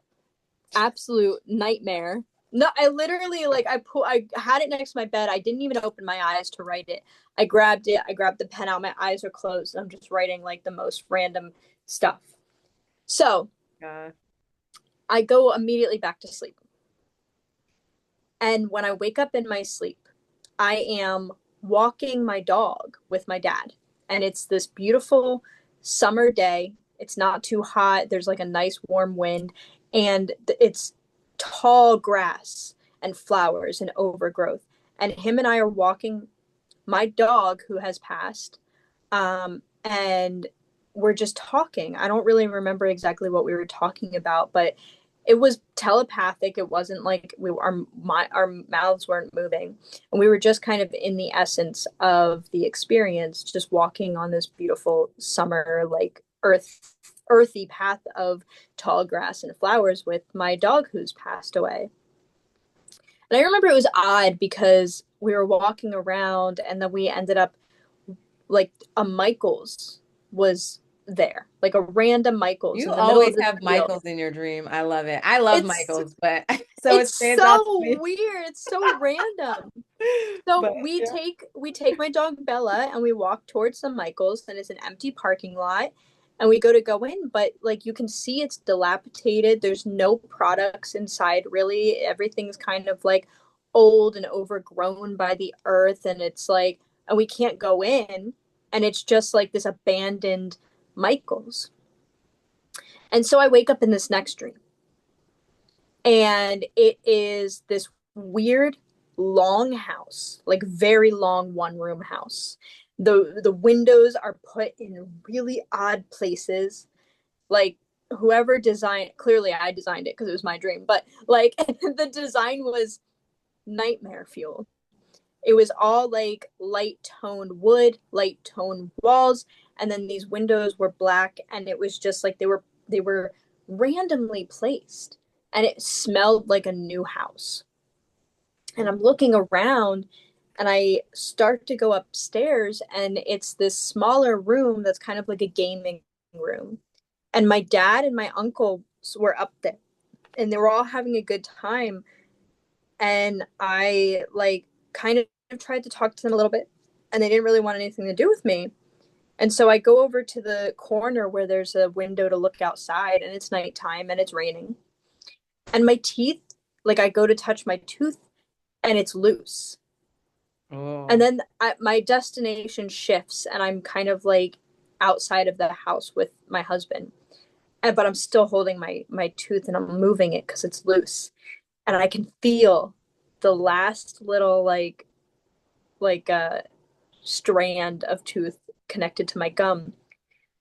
absolute nightmare. No, I literally like I had it next to my bed. I didn't even open my eyes to write it. I grabbed it. I grabbed the pen out. My eyes are closed. I'm just writing like the most random stuff. So God. I go immediately back to sleep. And when I wake up in my sleep, I am walking my dog with my dad. And it's this beautiful summer day. It's not too hot. There's like a nice warm wind. And it's tall grass and flowers and overgrowth. And him and I are walking my dog who has passed. And we're just talking. I don't really remember exactly what we were talking about, but it was telepathic. It wasn't like our mouths weren't moving, and we were just kind of in the essence of the experience, just walking on this beautiful summer like earthy path of tall grass and flowers with my dog who's passed away. And I remember it was odd because we were walking around and then we ended up like a Michael's was there, like a random Michael's You in the middle always of this have field. Michaels in your dream. I love it. I love It's Michaels, but so it it's stands out to so me. weird. It's so random. So But yeah. we take my dog Bella and we walk towards the Michaels, and it's an empty parking lot, and we go in, but like you can see it's dilapidated. There's no products inside really. Everything's kind of like old and overgrown by the earth, and it's like, and we can't go in, and it's just like this abandoned Michaels. And so I wake up in this next dream, and it is this weird long house, like very long one room house. The windows are put in really odd places. Like whoever designed, clearly I designed it because it was my dream, but like the design was nightmare fuel. It was all like light toned wood, light toned walls, and then these windows were black, and it was just like they were randomly placed, and it smelled like a new house. And I'm looking around, and I start to go upstairs, and it's this smaller room that's kind of like a gaming room. And my dad and my uncle were up there, and they were all having a good time. And I like kind of tried to talk to them a little bit, and they didn't really want anything to do with me. And so I go over to the corner where there's a window to look outside, and it's nighttime and it's raining. And my teeth, like I go to touch my tooth, and it's loose. And Oh. then my destination shifts, and I'm kind of like outside of the house with my husband. But I'm still holding my tooth, and I'm moving it because it's loose. And I can feel the last little like strand of tooth connected to my gum,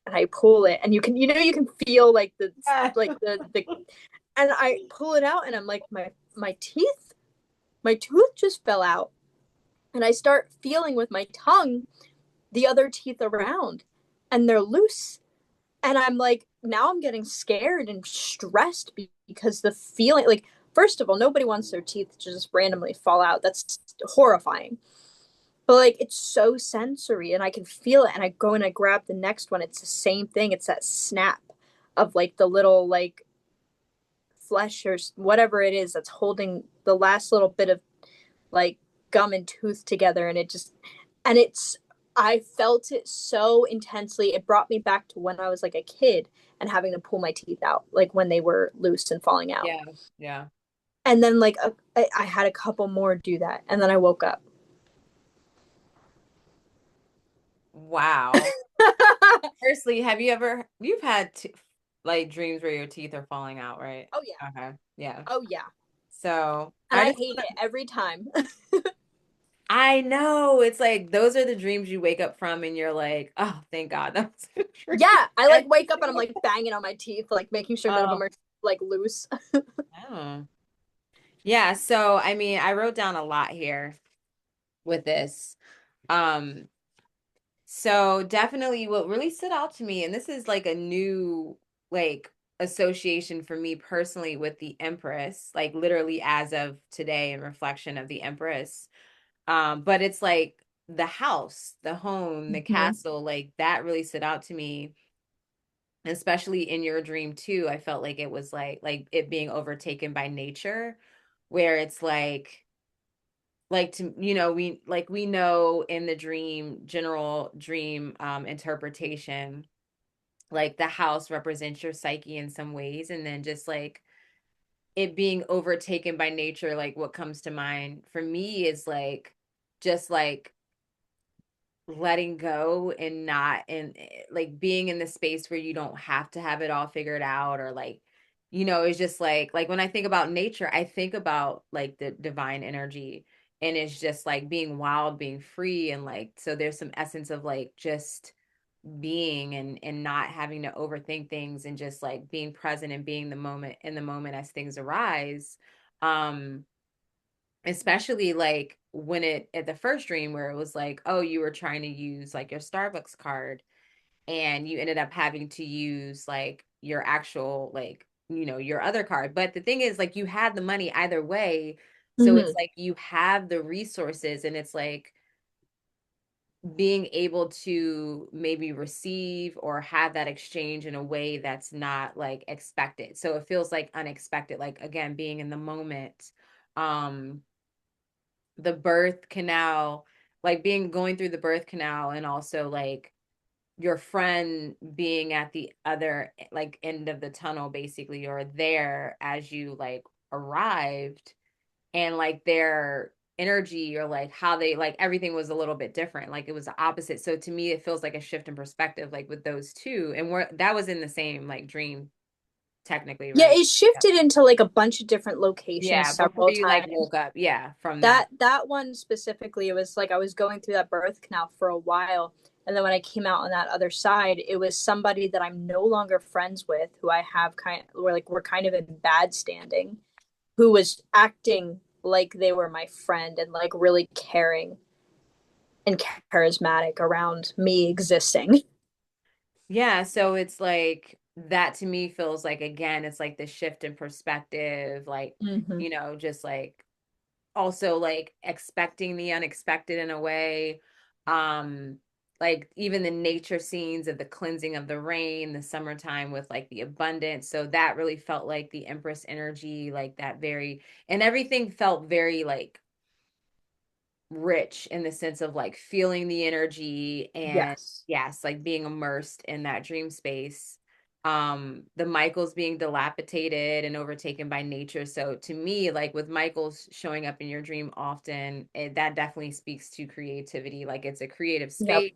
and I pull it, and you can feel like the and I pull it out, and I'm like, my teeth. my tooth just fell out. And I start feeling with my tongue the other teeth around, and they're loose. And I'm like, now I'm getting scared and stressed because the feeling, like, first of all, nobody wants their teeth to just randomly fall out. That's horrifying. But like, it's so sensory, and I can feel it. And I go and I grab the next one. It's the same thing. It's that snap of like the little like flesh or whatever it is that's holding the last little bit of like gum and tooth together. And it just, and it's, I felt it so intensely. It brought me back to when I was like a kid and having to pull my teeth out, like when they were loose and falling out. Yeah. Yeah. And then like I had a couple more do that, and then I woke up. Wow. Firstly, have you ever you've had like dreams where your teeth are falling out, right? Oh yeah. Okay. Yeah. Oh yeah. So And I I just hate it every time. I know it's like those are the dreams you wake up from and you're like, oh, thank God that was a dream. Yeah, I like wake up and I'm like banging on my teeth, like making sure none of them Oh, are like loose. oh. Yeah, so I mean, I wrote down a lot here with this. Um, so definitely what really stood out to me, and this is like a new like association for me personally with the Empress, like literally as of today in reflection of the Empress. But it's like the house, the home, the Mm-hmm. castle, like that really stood out to me, especially in your dream too. I felt like it was like it being overtaken by nature, where it's like to we know in the dream general dream interpretation, like the house represents your psyche in some ways, and then just like it being overtaken by nature, like what comes to mind for me is like just like letting go and not and like being in the space where you don't have to have it all figured out, or like it's just like when I think about nature, I think about like the divine energy, and it's just like being wild, being free, and like so there's some essence of like just being and not having to overthink things, and just like being present and being the moment in the moment as things arise. um Especially like when it at the first dream where it was like, oh, you were trying to use like your Starbucks card and you ended up having to use like your actual like your other card. But the thing is like you had the money either way, so it's Mm-hmm. like you have the resources, and it's like being able to maybe receive or have that exchange in a way that's not like expected, so it feels like unexpected, like again being in the moment. The birth canal, like being going through the birth canal, and also like your friend being at the other like end of the tunnel basically, or there as you like arrived, and like their energy, or like how they like everything was a little bit different, like it was the opposite. So to me it feels like a shift in perspective, like with those two, and we're that was in the same like dream technically, Yeah, right? it shifted into like a bunch of different locations Yeah, before several you like times. woke up, yeah, from that. That one specifically, it was like I was going through that birth canal for a while, and then when I came out on that other side, it was somebody that I'm no longer friends with, who I have kind of, we're kind of in bad standing, who was acting like they were my friend and like really caring and charismatic around me existing. Yeah, so it's like that to me feels like again, it's like the shift in perspective, like, Mm-hmm. just like also like expecting the unexpected in a way. Um, like even the nature scenes of the cleansing of the rain, the summertime with like the abundance. So that really felt like the Empress energy, like that very, and everything felt very like rich in the sense of like feeling the energy, and Yes. yes, like being immersed in that dream space. The Michaels being dilapidated and overtaken by nature, so to me like with Michaels showing up in your dream often, that definitely speaks to creativity, like it's a creative Yep. space,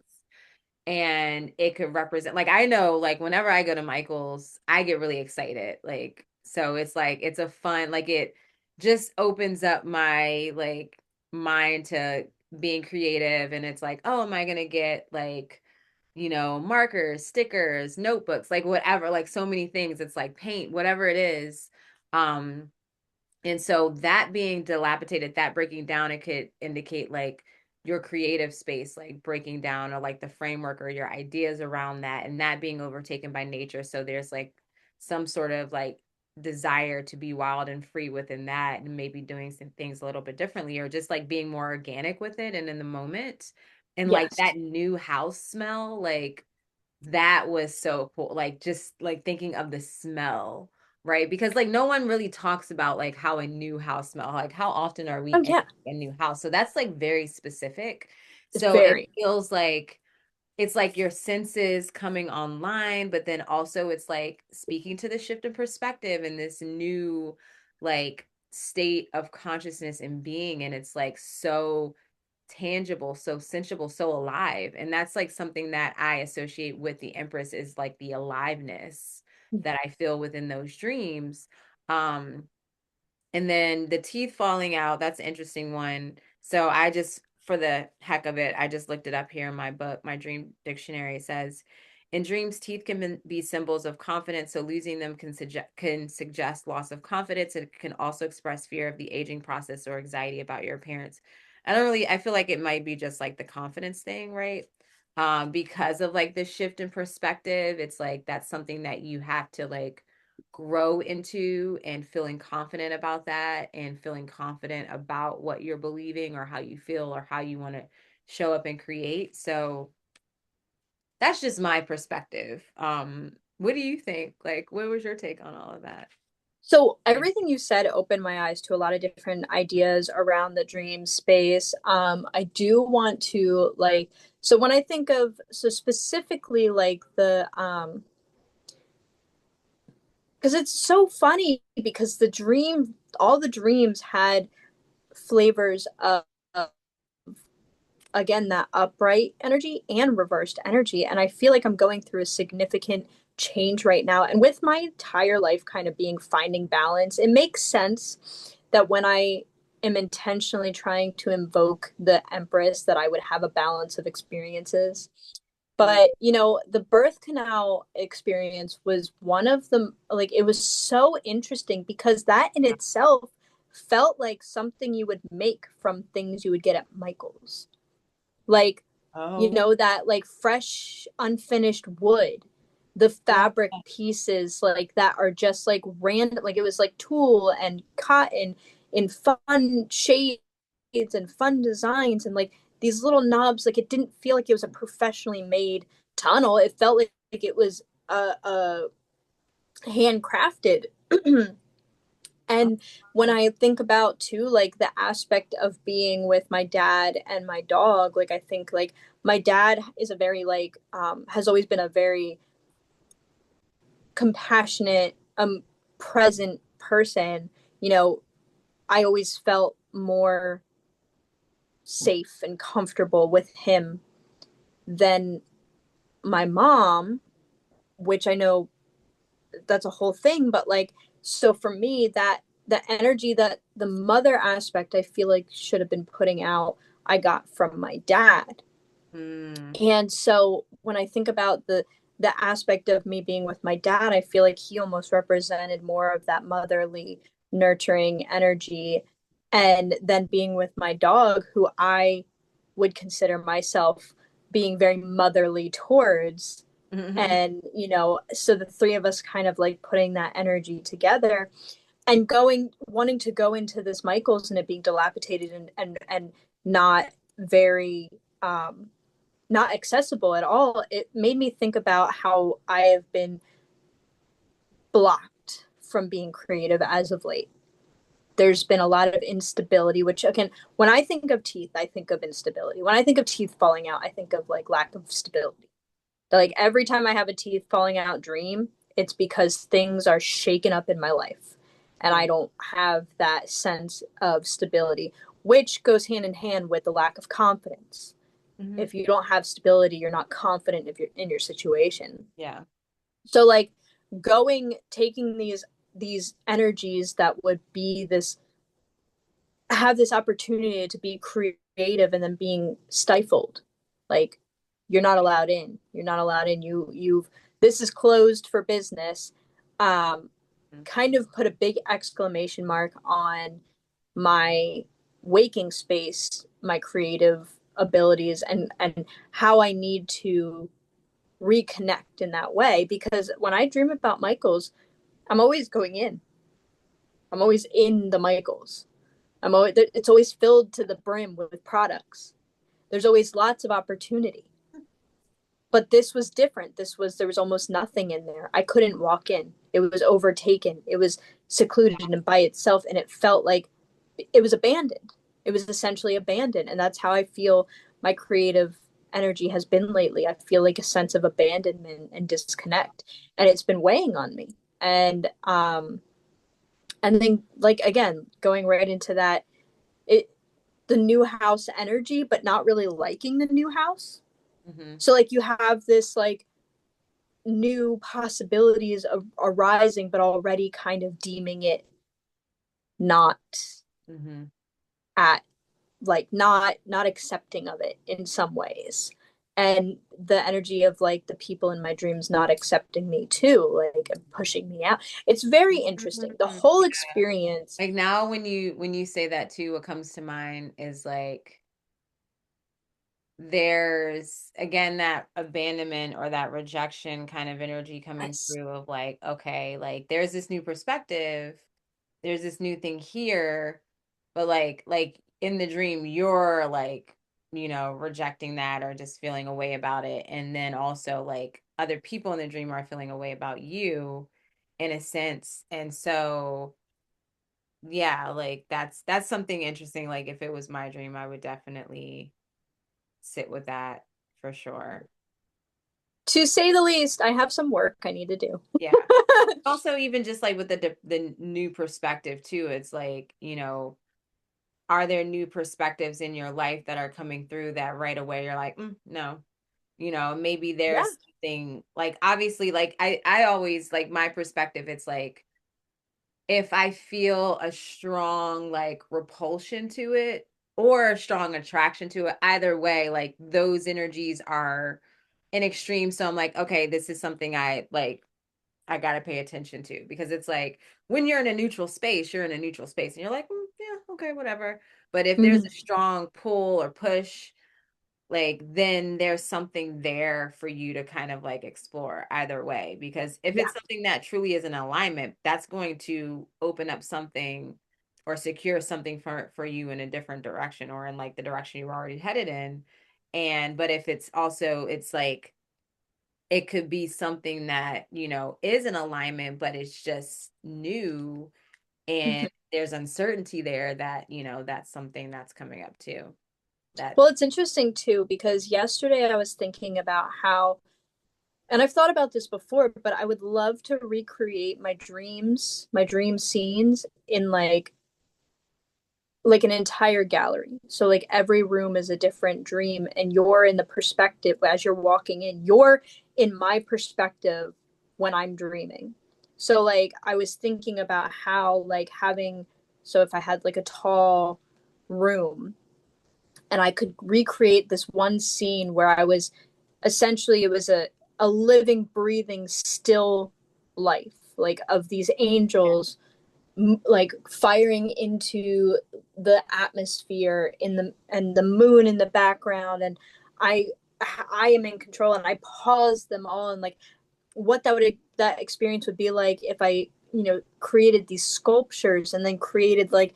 and it could represent, like I know like whenever I go to Michael's I get really excited, like so it's like it's a fun, like it just opens up my like mind to being creative, and it's like, oh, am I gonna get like markers, stickers, notebooks, like whatever, like so many things, it's like paint, whatever it is. um And so that being dilapidated, that breaking down, it could indicate like your creative space, like breaking down, or like the framework or your ideas around that, and that being overtaken by nature. So there's like some sort of like desire to be wild and free within that, and maybe doing some things a little bit differently, or just like being more organic with it and in the moment. And like Yes. that new house smell, like that was so cool. Like just like thinking of the smell, right? Because like no one really talks about like how a new house smell. Like how often are we Oh in yeah, a new house? So that's like very specific. it's So it very. feels like it's like your senses coming online, but then also it's like speaking to the shift in perspective and this new like state of consciousness and being. And it's like so tangible, so sensible, so alive. And that's like something that I associate with the Empress, is like the aliveness that I feel within those dreams. Um, and then the teeth falling out, that's an interesting one. So I just, for the heck of it, I just looked it up here in my book, my dream dictionary. It says, in dreams, teeth can be symbols of confidence. So losing them can suggest loss of confidence. It can also express fear of the aging process or anxiety about your appearance. I feel like it might be just like the confidence thing, right? Because of like the shift in perspective, it's like that's something that you have to like grow into, and feeling confident about that, and feeling confident about what you're believing or how you feel or how you want to show up and create. So that's just my perspective. What do you think? Like, what was your take on all of that? So everything you said opened my eyes to a lot of different ideas around the dream space. I do want to like, so when I think of, so specifically like because it's so funny because all the dreams had flavors of again that upright energy and reversed energy, and I feel like I'm going through a significant change right now, and with my entire life kind of being finding balance, it makes sense that when I am intentionally trying to invoke the Empress, that I would have a balance of experiences. Mm. But the birth canal experience was one of them. Like, it was so interesting because that in itself felt like something you would make from things you would get at Michael's, like Oh, that like fresh unfinished wood, the yeah. fabric pieces like that are just like random, like it was like tulle and cotton in fun shades and fun designs, and like these little knobs, like it didn't feel like it was a professionally made tunnel, it felt like it was a handcrafted. And when Oh. I think about too, like the aspect of being with my dad and my dog, like I think like my dad is a very like has always been a very compassionate, present person. You know, I always felt more safe and comfortable with him than my mom, which I know that's a whole thing, but like, so for me, that the energy that the mother aspect I feel like should have been putting out, I got from my dad. Mm. And so when I think about the aspect of me being with my dad, I feel like he almost represented more of that motherly nurturing energy. And then being with my dog, who I would consider myself being very motherly towards. Mhm. And so the three of us kind of like putting that energy together and going wanting to go into this Michael's and it being dilapidated and not very not accessible at all. It made me think about how I have been blocked from being creative as of late. There's been a lot of instability, which again, when I think of teeth, I think of instability. When I think of teeth falling out, I think of like lack of stability. Like every time I have a teeth falling out dream, it's because things are shaken up in my life and Yeah. I don't have that sense of stability, which goes hand in hand with the lack of confidence. Hmm. If you don't have stability, you're not confident if you're in your situation. Yeah. So like taking these energies that would be this have this opportunity to be creative and then being stifled, like you're not allowed in, you're not allowed in, you've this is closed for business. um kind of put a big exclamation mark on my waking space, my creative abilities, and how I need to reconnect in that way. Because when I dream about Michaels, I'm always going in. I'm always in the Michaels. I'm always it's always filled to the brim with products. There's always lots of opportunity. But this was different. There was almost nothing in there. I couldn't walk in. It was overtaken. It was secluded and by itself, and it felt like it was abandoned. It was essentially abandoned, and that's how I feel my creative energy has been lately. I feel like a sense of abandonment and disconnect, and it's been weighing on me. And then like again, going right into that, it the new house energy, but not really liking the new house. Mm-hmm. So like you have this like new possibilities of arising, but already kind of deeming it not Mm-hmm. at like not accepting of it in some ways. And the energy of like the people in my dreams not accepting me too, like pushing me out. It's very interesting. The Mm-hmm. whole experience. Like now when you say that too, what comes to mind is like there's again that abandonment or that rejection kind of energy coming Yes. through of like, okay, like there's this new perspective, there's this new thing here, but like in the dream, you're like, rejecting that or just feeling a way about it. And then also like other people in the dream are feeling a way about you in a sense. And so yeah, like that's something interesting. Like if it was my dream, I would definitely sit with that for sure. To say the least, I have some work I need to do. Yeah. Also, even just like with the new perspective too, it's like, are there new perspectives in your life that are coming through that right away you're like, no, maybe Yeah. there's something like obviously like I always like my perspective, it's like if I feel a strong like repulsion to it or a strong attraction to it, either way, like those energies are in extreme. So I'm like, okay, this is something I got to pay attention to because it's like when you're in a neutral space, you're in a neutral space and you're like, yeah, okay, whatever. But if there's Mm-hmm. a strong pull or push, like then there's something there for you to kind of like explore either way. Because if Yeah. it's something that truly is an alignment, that's going to open up something or secure something for you in a different direction or in like the direction you were already headed in. And but if it's also it's like it could be something that, is an alignment, but it's just new Mm-hmm. and there's uncertainty there that, that's something that's coming up too. That, Well, it's interesting too because yesterday I was thinking about how, and I've thought about this before, but I would love to recreate my dreams, my dream scenes in like an entire gallery. So like every room is a different dream and you're in the perspective as you're walking in. You're in my perspective when I'm dreaming. So like I was thinking about how like having so if I had like a tall room and I could recreate this one scene where I was essentially it was a living breathing still life like of these angels like firing into the atmosphere in the and the moon in the background and I I am in control and I pause them all and like what that experience would be like if I created these sculptures and then created like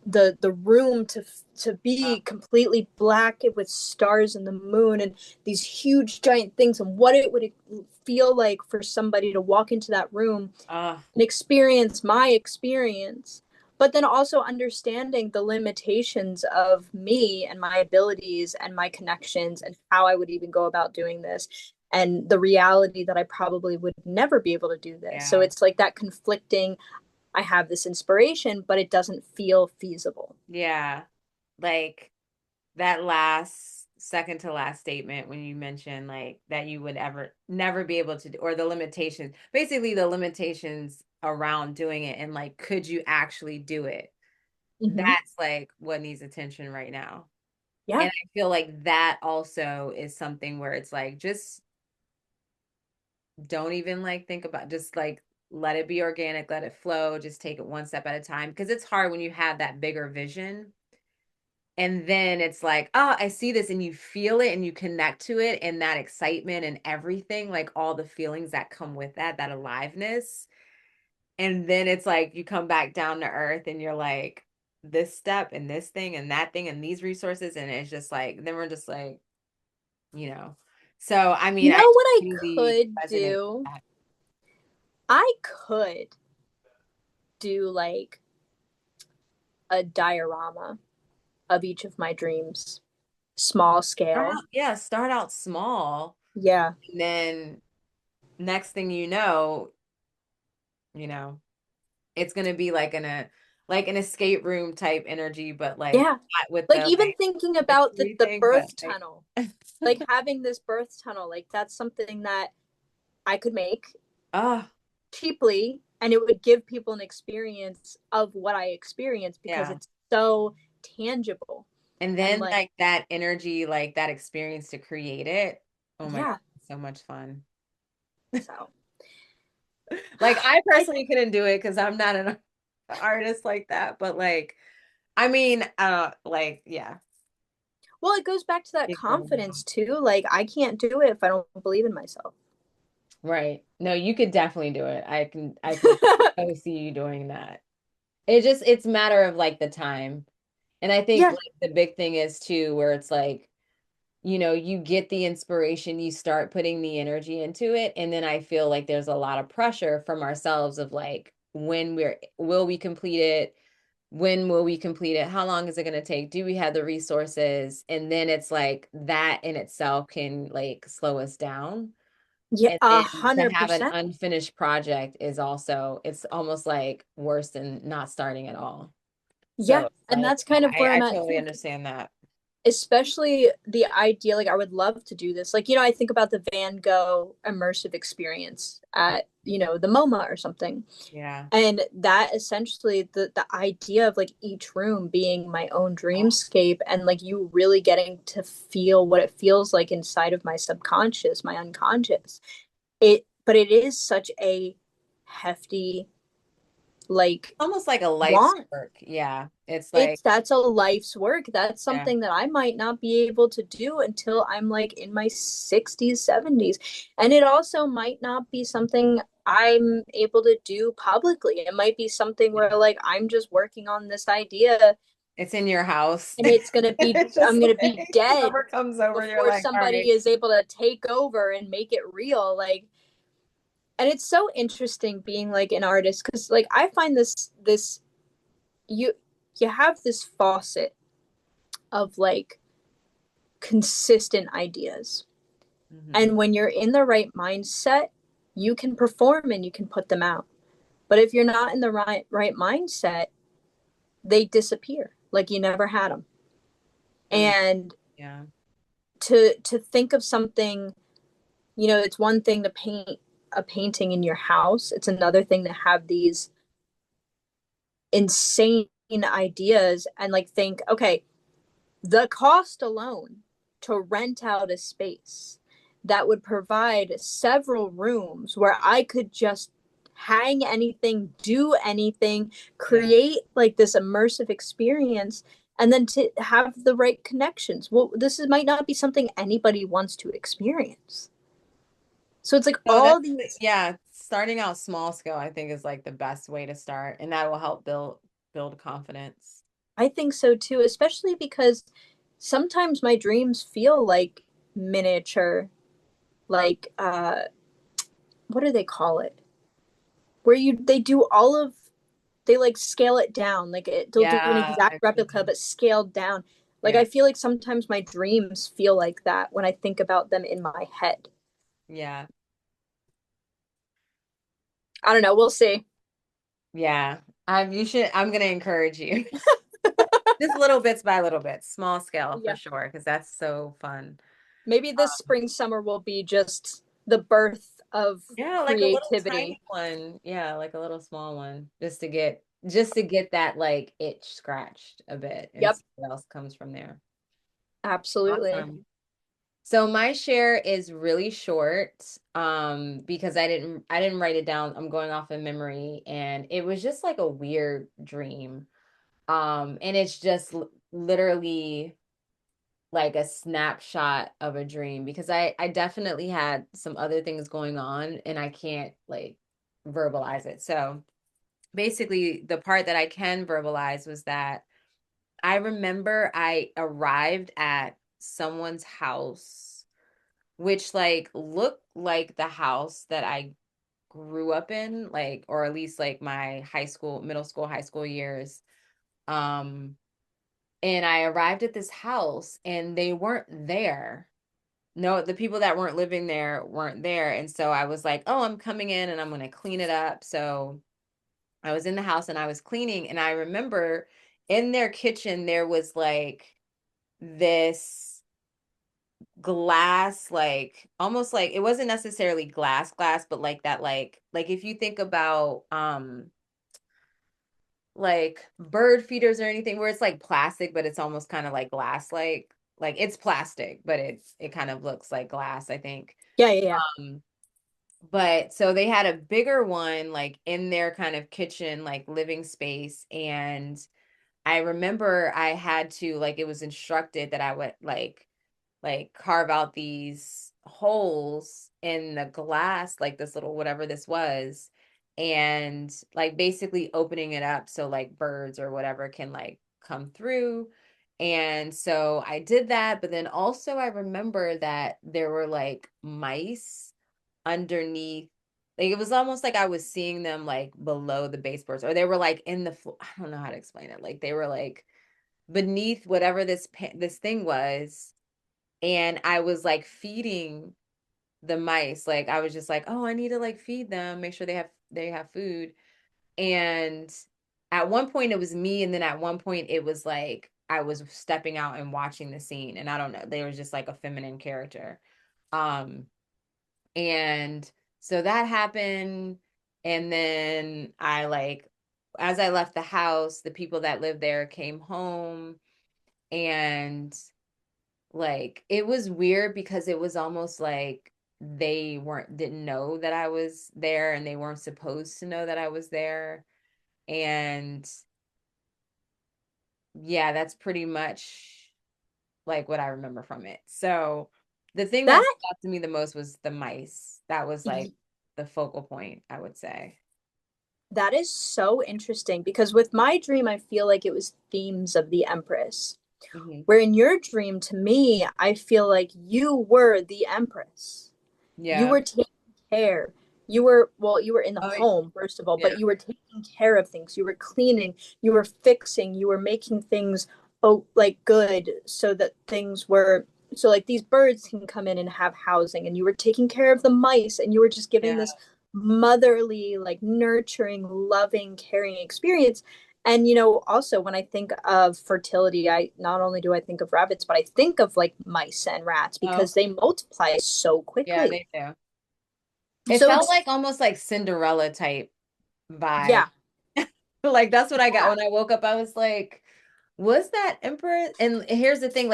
the room to be completely black with stars and the moon and these huge giant things and what it would feel like for somebody to walk into that room uh, and experience my experience, but then also understanding the limitations of me and my abilities and my connections and how I would even go about doing this and the reality that I probably would never be able to do this. So yeah. it's like that conflicting, I have this inspiration, but it doesn't feel feasible. Yeah. Like that last second to last statement when you mentioned like that you would ever never be able to do or the limitations, basically the limitations around doing it and like could you actually do it? Mm-hmm. That's like what needs attention right now. Yeah. And I feel like that also is something where it's like just don't even like think about just like let it be organic, let it flow, just take it one step at a time. Because it's hard when you have that bigger vision. And then it's like, oh, I see this, and you feel it and you connect to it, and that excitement and everything, like all the feelings that come with that, that aliveness. And then it's like you come back down to earth and you're like, this step and this thing and that thing and these resources. And it's just like, then we're just like, you know. So, I You mean, I know what I really could resonate with do? that. I could do like a diorama of each of my dreams, small scale. Yeah, start out small. Yeah. And then next thing you know, it's gonna be like like an escape room type energy, but like Yeah. not with Like the even thinking about mystery the thing, but birth like tunnel, like having this birth tunnel, like that's something that I could make oh cheaply and it would give people an experience of what I experienced because yeah. it's so tangible. And And then like, like that energy, like that experience to create it. Oh my God, yeah. so much fun. So Like I I personally couldn't do it because I'm not an artist like that, but like I mean, like yeah. well, it goes back to that Big for me. confidence too. Like I can't do it if I don't believe in myself. Right. No, you could definitely do it. I can totally see you doing that. It's a matter of like the time. And I think Yeah. like the big thing is too, where it's like, you get the inspiration, you start putting the energy into it. And then I feel like there's a lot of pressure from ourselves of like, will we complete it? When will we complete it? How long is it going to take? Do we have the resources? And then it's like that in itself can like slow us down. Yeah, And a then to hundred have an percent. unfinished project is also, it's almost like worse than not starting at all. So Yeah. it's And like, that's kind of where I I'm at totally too. understand that. Especially the idea, like I would love to do this. Like, I think about the Van Gogh immersive experience at, the MoMA or something. Yeah. And that essentially the idea of like each room being my own dreamscape and like you really getting to feel what it feels like inside of my subconscious, my unconscious. But it is such a hefty like Almost like a life's want. work. Yeah. It's like, That's a life's work. That's yeah. something that I might not be able to do until I'm like in my 60s, 70s. And it also might not be something I'm able to do publicly. It might be something where like I'm just working on this idea It's in your house. and it's going to be It's just I'm going to be like dead whoever comes over, you're before like, all somebody right. is able to take over and make it real. Like, and it's so interesting being like an artist because like I find this you you have this faucet of like consistent ideas. Hmm. And when you're in the right mindset, you can perform and you can put them out. But if you're not in the right mindset, they disappear like you never had them. Mm, And yeah. to think of something, it's one thing to paint a painting in your house. It's another thing to have these insane ideas and like think, okay, the cost alone to rent out a space that would provide several rooms where I could just hang anything, do anything, Yeah. create like this immersive experience, and then to have the right connections. Well, might not be something anybody wants to experience. So it's like So all these, yeah, starting out small scale, I think is like the best way to start. And that will help build confidence. I think so too, especially because sometimes my dreams feel like miniature, like what do they call it? Where they do all of they like scale it down like they'll do an Yeah. exact replica but scaled down. Like Yeah. I feel like sometimes my dreams feel like that when I think about them in my head. Yeah. I don't know, we'll see. Yeah. I'm gonna encourage you. Just little bits by little bits, small scale for Yeah, sure, because that's so fun. maybe this spring summer will be just the birth of Yeah, like a little creativity. tiny one. Yeah, like a little small one. Just to get that like itch scratched a bit and Yep, see what else comes from there. absolutely. Awesome. So my share is really short because I didn't write it down. I'm going off of memory and it was just like a weird dream. And it's just literally like a snapshot of a dream because I definitely had some other things going on and I can't like verbalize it. So basically the part that I can verbalize was that I remember I arrived at someone's house which like looked like the house that I grew up in, like, or at least like my high school, middle school, high school years. Um, and I arrived at this house and they weren't there. No, the people that weren't living there weren't there. And so I was like, oh, I'm coming in and I'm going to clean it up. So I was in the house and I was cleaning. And I remember in their kitchen, there was like this glass, like almost like it wasn't necessarily glass, but like that, like if you think about like bird feeders or anything where it's like plastic, but it's almost kind of like glass, like it's plastic, but it kind of looks like glass, I think. Yeah, yeah, yeah. Um, but so they had a bigger one like in their kind of kitchen, like living space. And I remember I had to like it was instructed that I would like carve out these holes in the glass, like this little whatever this was, and like basically opening it up so like birds or whatever can like come through. And so I did that, but then also I remember that there were like mice underneath. Like it was almost like I was seeing them like below the baseboards, or they were like in the floor. I don't know how to explain it. Like they were like beneath whatever this thing was, and I was like feeding the mice. Like I was just like, "Oh, I need to like feed them, make sure they have food." And at one point it was me, and then at one point it was like I was stepping out and watching the scene, and I don't know, they were just like a feminine character. Um and so that happened, and then I like as I left the house, the people that lived there came home, and like it was weird because it was almost like they didn't know that I was there and they weren't supposed to know that I was there. And yeah, that's pretty much like what I remember from it. So the thing that That stuck out to me the most was the mice. That was like the focal point, I would say. that is so interesting because with my dream, I feel like it was themes of the Empress. Hmm. Where in your dream, to me, I feel like you were the Empress. You Yeah. were taking care. You were, well, you were in the Oh, home, first of all, yeah. but you were taking care of things. You were cleaning, you were fixing, you were making things, oh, like good so that things were, so like these birds can come in and have housing, and you were taking care of the mice, and you were just giving Yeah. this motherly, like nurturing, loving, caring experience. And also when I think of fertility, I not only do I think of rabbits, but I think of like mice and rats Oh, because they multiply so yeah, quickly. they do. It So felt it's like almost like Cinderella type vibe. yeah, Like that's what I got yeah. when I woke up. I was like, was that Empress? And here's the thing,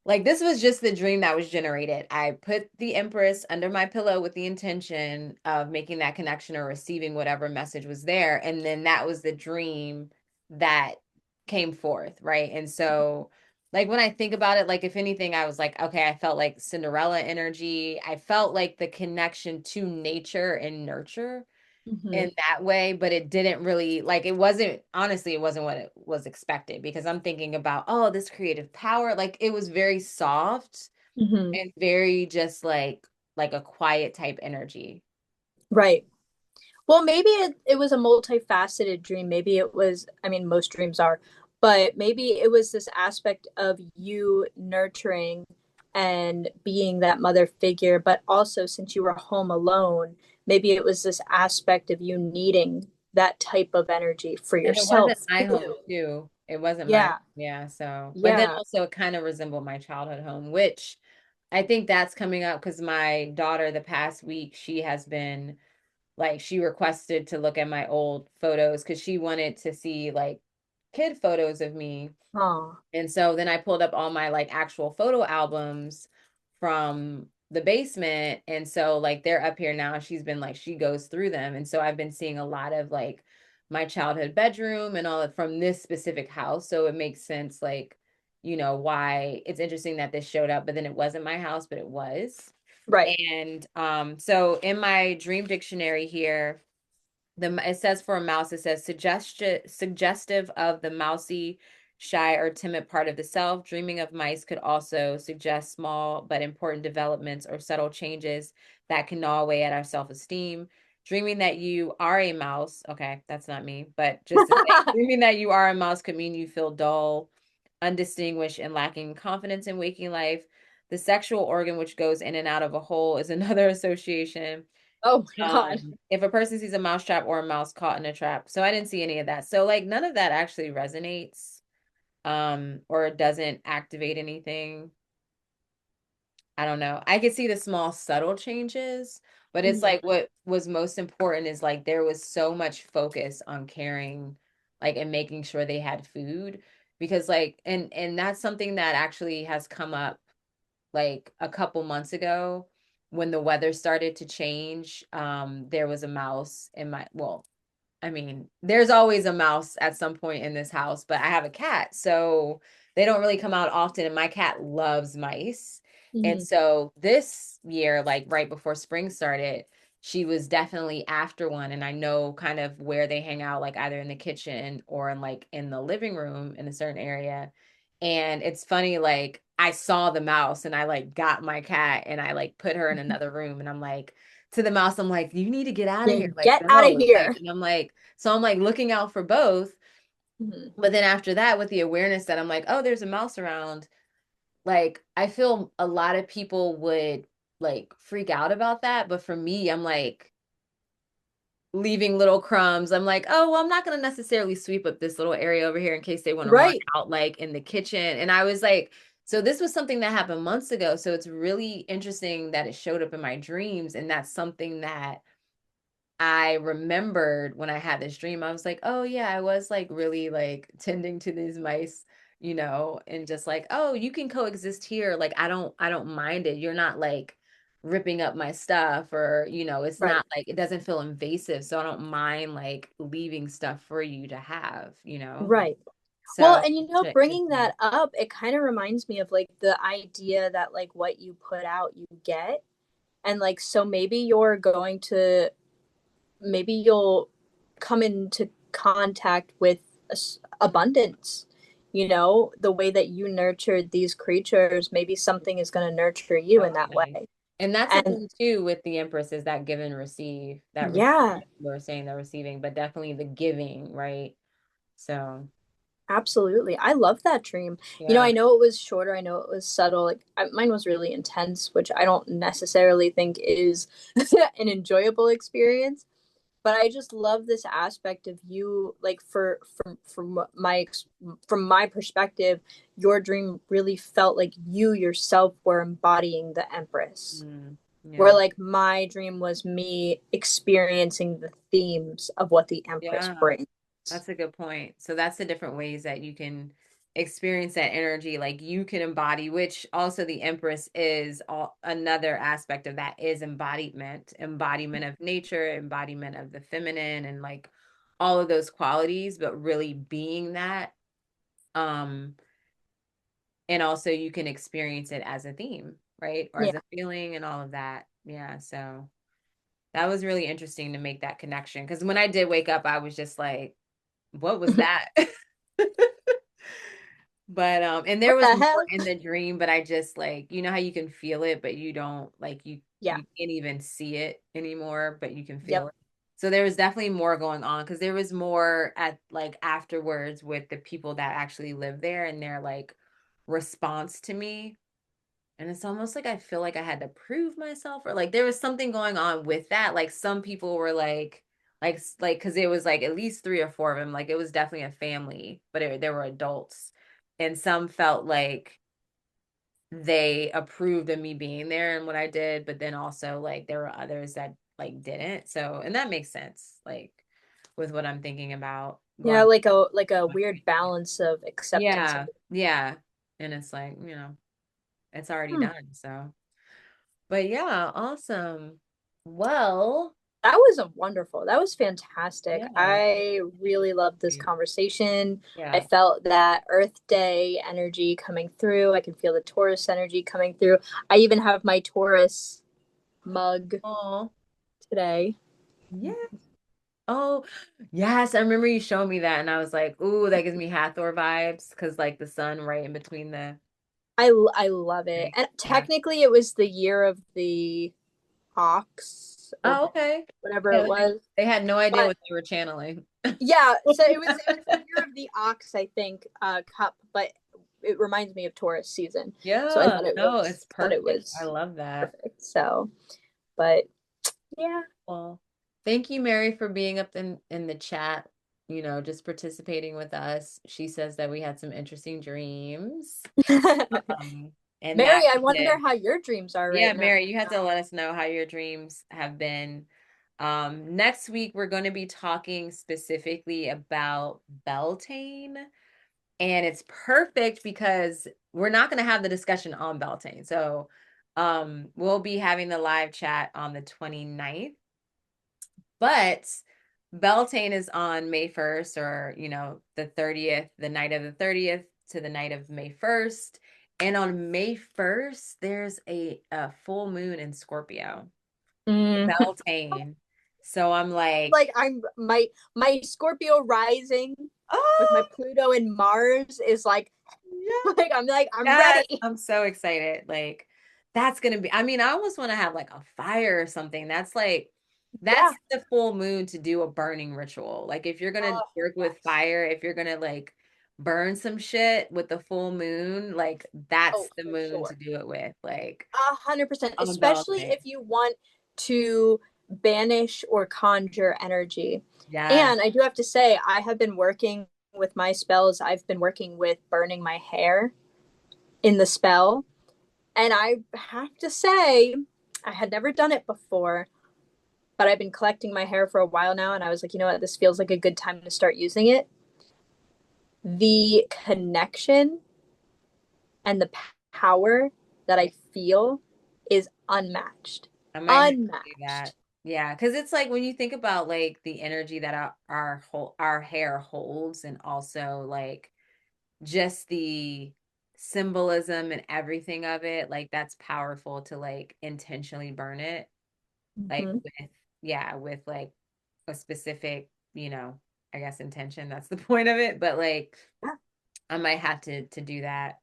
like this was just the dream that was generated. I put the Empress under my pillow with the intention of making that connection or receiving whatever message was there. And then that was the dream that came forth, right? And so like when I think about it, like if anything, I was like, okay, I felt like Cinderella energy. I felt like the connection to nature and nurture Hmm. in that way, but it didn't really like it wasn't honestly, it wasn't what it was expected because I'm thinking about, oh, this creative power. Like it was very soft Hmm. and very just like a quiet type energy. Right. Well, maybe it was a multifaceted dream. Maybe it was, I mean, most dreams are, but maybe it was this aspect of you nurturing and being that mother figure. But also, since you were home alone, maybe it was this aspect of you needing that type of energy for And it wasn't yourself my home too. too. It wasn't my Yeah. yeah, so but then Yeah. also it kind of resembled my childhood home, which I think that's coming up because my daughter the past week, she has been like she requested to look at my old photos because she wanted to see like kid photos of me. Oh, And so then I pulled up all my like actual photo albums from the basement. And so like they're up here now. She's been like, she goes through them. And so I've been seeing a lot of like my childhood bedroom and all of from this specific house. So it makes sense, like, why it's interesting that this showed up, but then it wasn't my house, but it was. right. And so in my dream dictionary here, it says for a mouse, it says suggestive of the mousy, shy, or timid part of the self. Dreaming of mice could also suggest small but important developments or subtle changes that can gnaw away at our self-esteem. Dreaming that you are a mouse, okay, that's not me, but just to say, dreaming that you are a mouse could mean you feel dull, undistinguished, and lacking confidence in waking life. The sexual organ, which goes in and out of a hole, is another association. Oh my God. If a person sees a mouse trap or a mouse caught in a trap. So I didn't see any of that. So like none of that actually resonates, or doesn't activate anything. I don't know. I could see the small subtle changes, but it's Mhm. like what was most important is like there was so much focus on caring, like, and making sure they had food, because like and that's something that actually has come up like a couple months ago when the weather started to change. There was a mouse in my, well, I mean, there's always a mouse at some point in this house, but I have a cat, so they don't really come out often, and my cat loves mice. And Mhm. so this year, like right before spring started, she was definitely after one, and I know kind of where they hang out, like either in the kitchen or in like in the living room in a certain area. And it's funny, like I saw the mouse and I like got my cat and I like put her in another room, and I'm like, to the mouse, I'm like, you need to get out of Yeah, here, like get out of go, like, here. and I'm like, so I'm like looking out for both. Mhm. But then after that, with the awareness that I'm like, oh, there's a mouse around, like I feel a lot of people would like freak out about that, but for me, I'm like leaving little crumbs. I'm like, oh, well, I'm not going to necessarily sweep up this little area over here in case they want to run Right. out like in the kitchen. And I was like, so this was something that happened months ago. So it's really interesting that it showed up in my dreams. And that's something that I remembered when I had this dream. I was like, oh yeah, I was like really like tending to these mice, and just like, oh, you can coexist here. Like I don't mind it. You're not like ripping up my stuff, or it's Right. not like, it doesn't feel invasive. So I don't mind like leaving stuff for you to have. Right. Well, So and it's bringing interesting. that up, it kind of reminds me of like the idea that like what you put out, you get. And like, so maybe maybe you'll come into contact with abundance. The way that you nurtured these creatures, maybe something is going to nurture you in that Totally. way. And that's the And thing too with the Empress, is that give and receive, that yeah, we're saying the receiving, but definitely the giving, right? So, absolutely. I love that dream. yeah. I know it was shorter. I know it was subtle. Like mine was really intense, which I don't necessarily think is an enjoyable experience. But I just love this aspect of you, like from my perspective, your dream really felt like you yourself were embodying the Empress. Mm, Where yeah. like my dream was me experiencing the themes of what the Empress Yeah. brings. That's a good point. So that's the different ways that you can experience that energy. Like you can embody, which also the Empress is another aspect of that, is embodiment of nature, embodiment of the feminine, and like all of those qualities, but really being that. Um, and also you can experience it as a theme, right? Or as Yeah. a feeling and all of that. Yeah. So that was really interesting to make that connection. Because when I did wake up, I was just like, what was that? But and there What was the more hell? in the dream, but I just like, how you can feel it, but you don't like, Yeah. you can't even see it anymore, but you can feel Yep. it. So there was definitely more going on, because there was more at like afterwards with the people that actually live there and their like response to me. And it's almost like I feel like I had to prove myself, or like there was something going on with that. Like some people were like, because it was like at least three or four of them. Like it was definitely a family, but there were adults, and some felt like they approved of me being there and what I did, but then also like there were others that like didn't. So, and that makes sense, like with what I'm thinking about. Yeah, going. like a weird balance of acceptance of Yeah, it. yeah. And it's like, it's already Hmm. done. So, but yeah, awesome. Well, That was a wonderful. That was fantastic. yeah. I really loved this conversation. I Yeah. felt that Earth Day energy coming through. I can feel the Taurus energy coming through. I even have my Taurus mug Oh, today. yeah. Oh, yes. I remember you showing me that, and I was like, ooh, that gives me Hathor vibes because like the sun right in between the. I love it. Like, And yeah. technically it was the year of the ox or Oh, okay. whatever Yeah, it was. they had no idea But what they were channeling. yeah, so it was the year of the ox, I think, cup, but it reminds me of Taurus season. So Yeah, no, it's thought it perfect. I was love that. perfect. So, but yeah. Well, thank you, Mary, for being up in the chat, just participating with us. She says that we had some interesting dreams. Um, and Mary, that I we wonder did. how your dreams are Yeah, right now. Mary, you have to let us know how your dreams have been. Next week we're going to be talking specifically about Beltane. And it's perfect because we're not going to have the discussion on Beltane. So we'll be having the live chat on the 29th. But Beltane is on May 1st or, the 30th, the night of the 30th to the night of May 1st. And on May 1st, there's a full moon in Scorpio, Mm. Beltane. So I'm like, Like I'm my Scorpio rising with my oh, Pluto and Mars is yeah. like I'm Yes, ready. I'm so excited. Like that's gonna be, I mean, I almost want to have like a fire or something. That's Yeah. the full moon to do a burning ritual. Like if you're gonna Oh, work with yes. fire, if you're gonna like burn some shit with the full moon, like Oh, that's the for moon to sure. do it with. Like 100%, on a especially Beltane. if you want to banish or conjure energy. Yeah. And I do have to say, I have been working with my spells. I've been working with burning my hair in the spell. And I have to say, I had never done it before, but I've been collecting my hair for a while now. And I was like, you know what? This feels like a good time to start using it. The connection and the power that I feel is unmatched. I might have to do that. Unmatched. Yeah, because it's like when you think about like the energy that our hair holds, and also like just the symbolism and everything of it, like that's powerful to like intentionally burn it, like Mm-hmm. with like a specific, I guess intention. That's the point of it. But like Yeah. I might have to do that.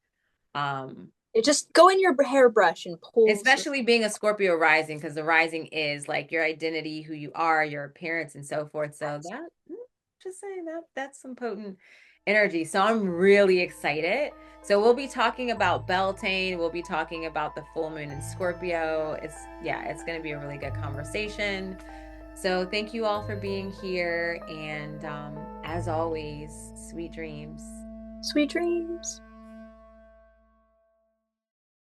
Um, It just go in your hairbrush and pull some. Especially being a Scorpio rising, because the rising is like your identity, who you are, your appearance, and so forth. So just saying that's some potent energy. So I'm really excited. So we'll be talking about Beltane. We'll be talking about the full moon in Scorpio. It's going to be a really good conversation. So thank you all for being here. And as always, sweet dreams. Sweet dreams.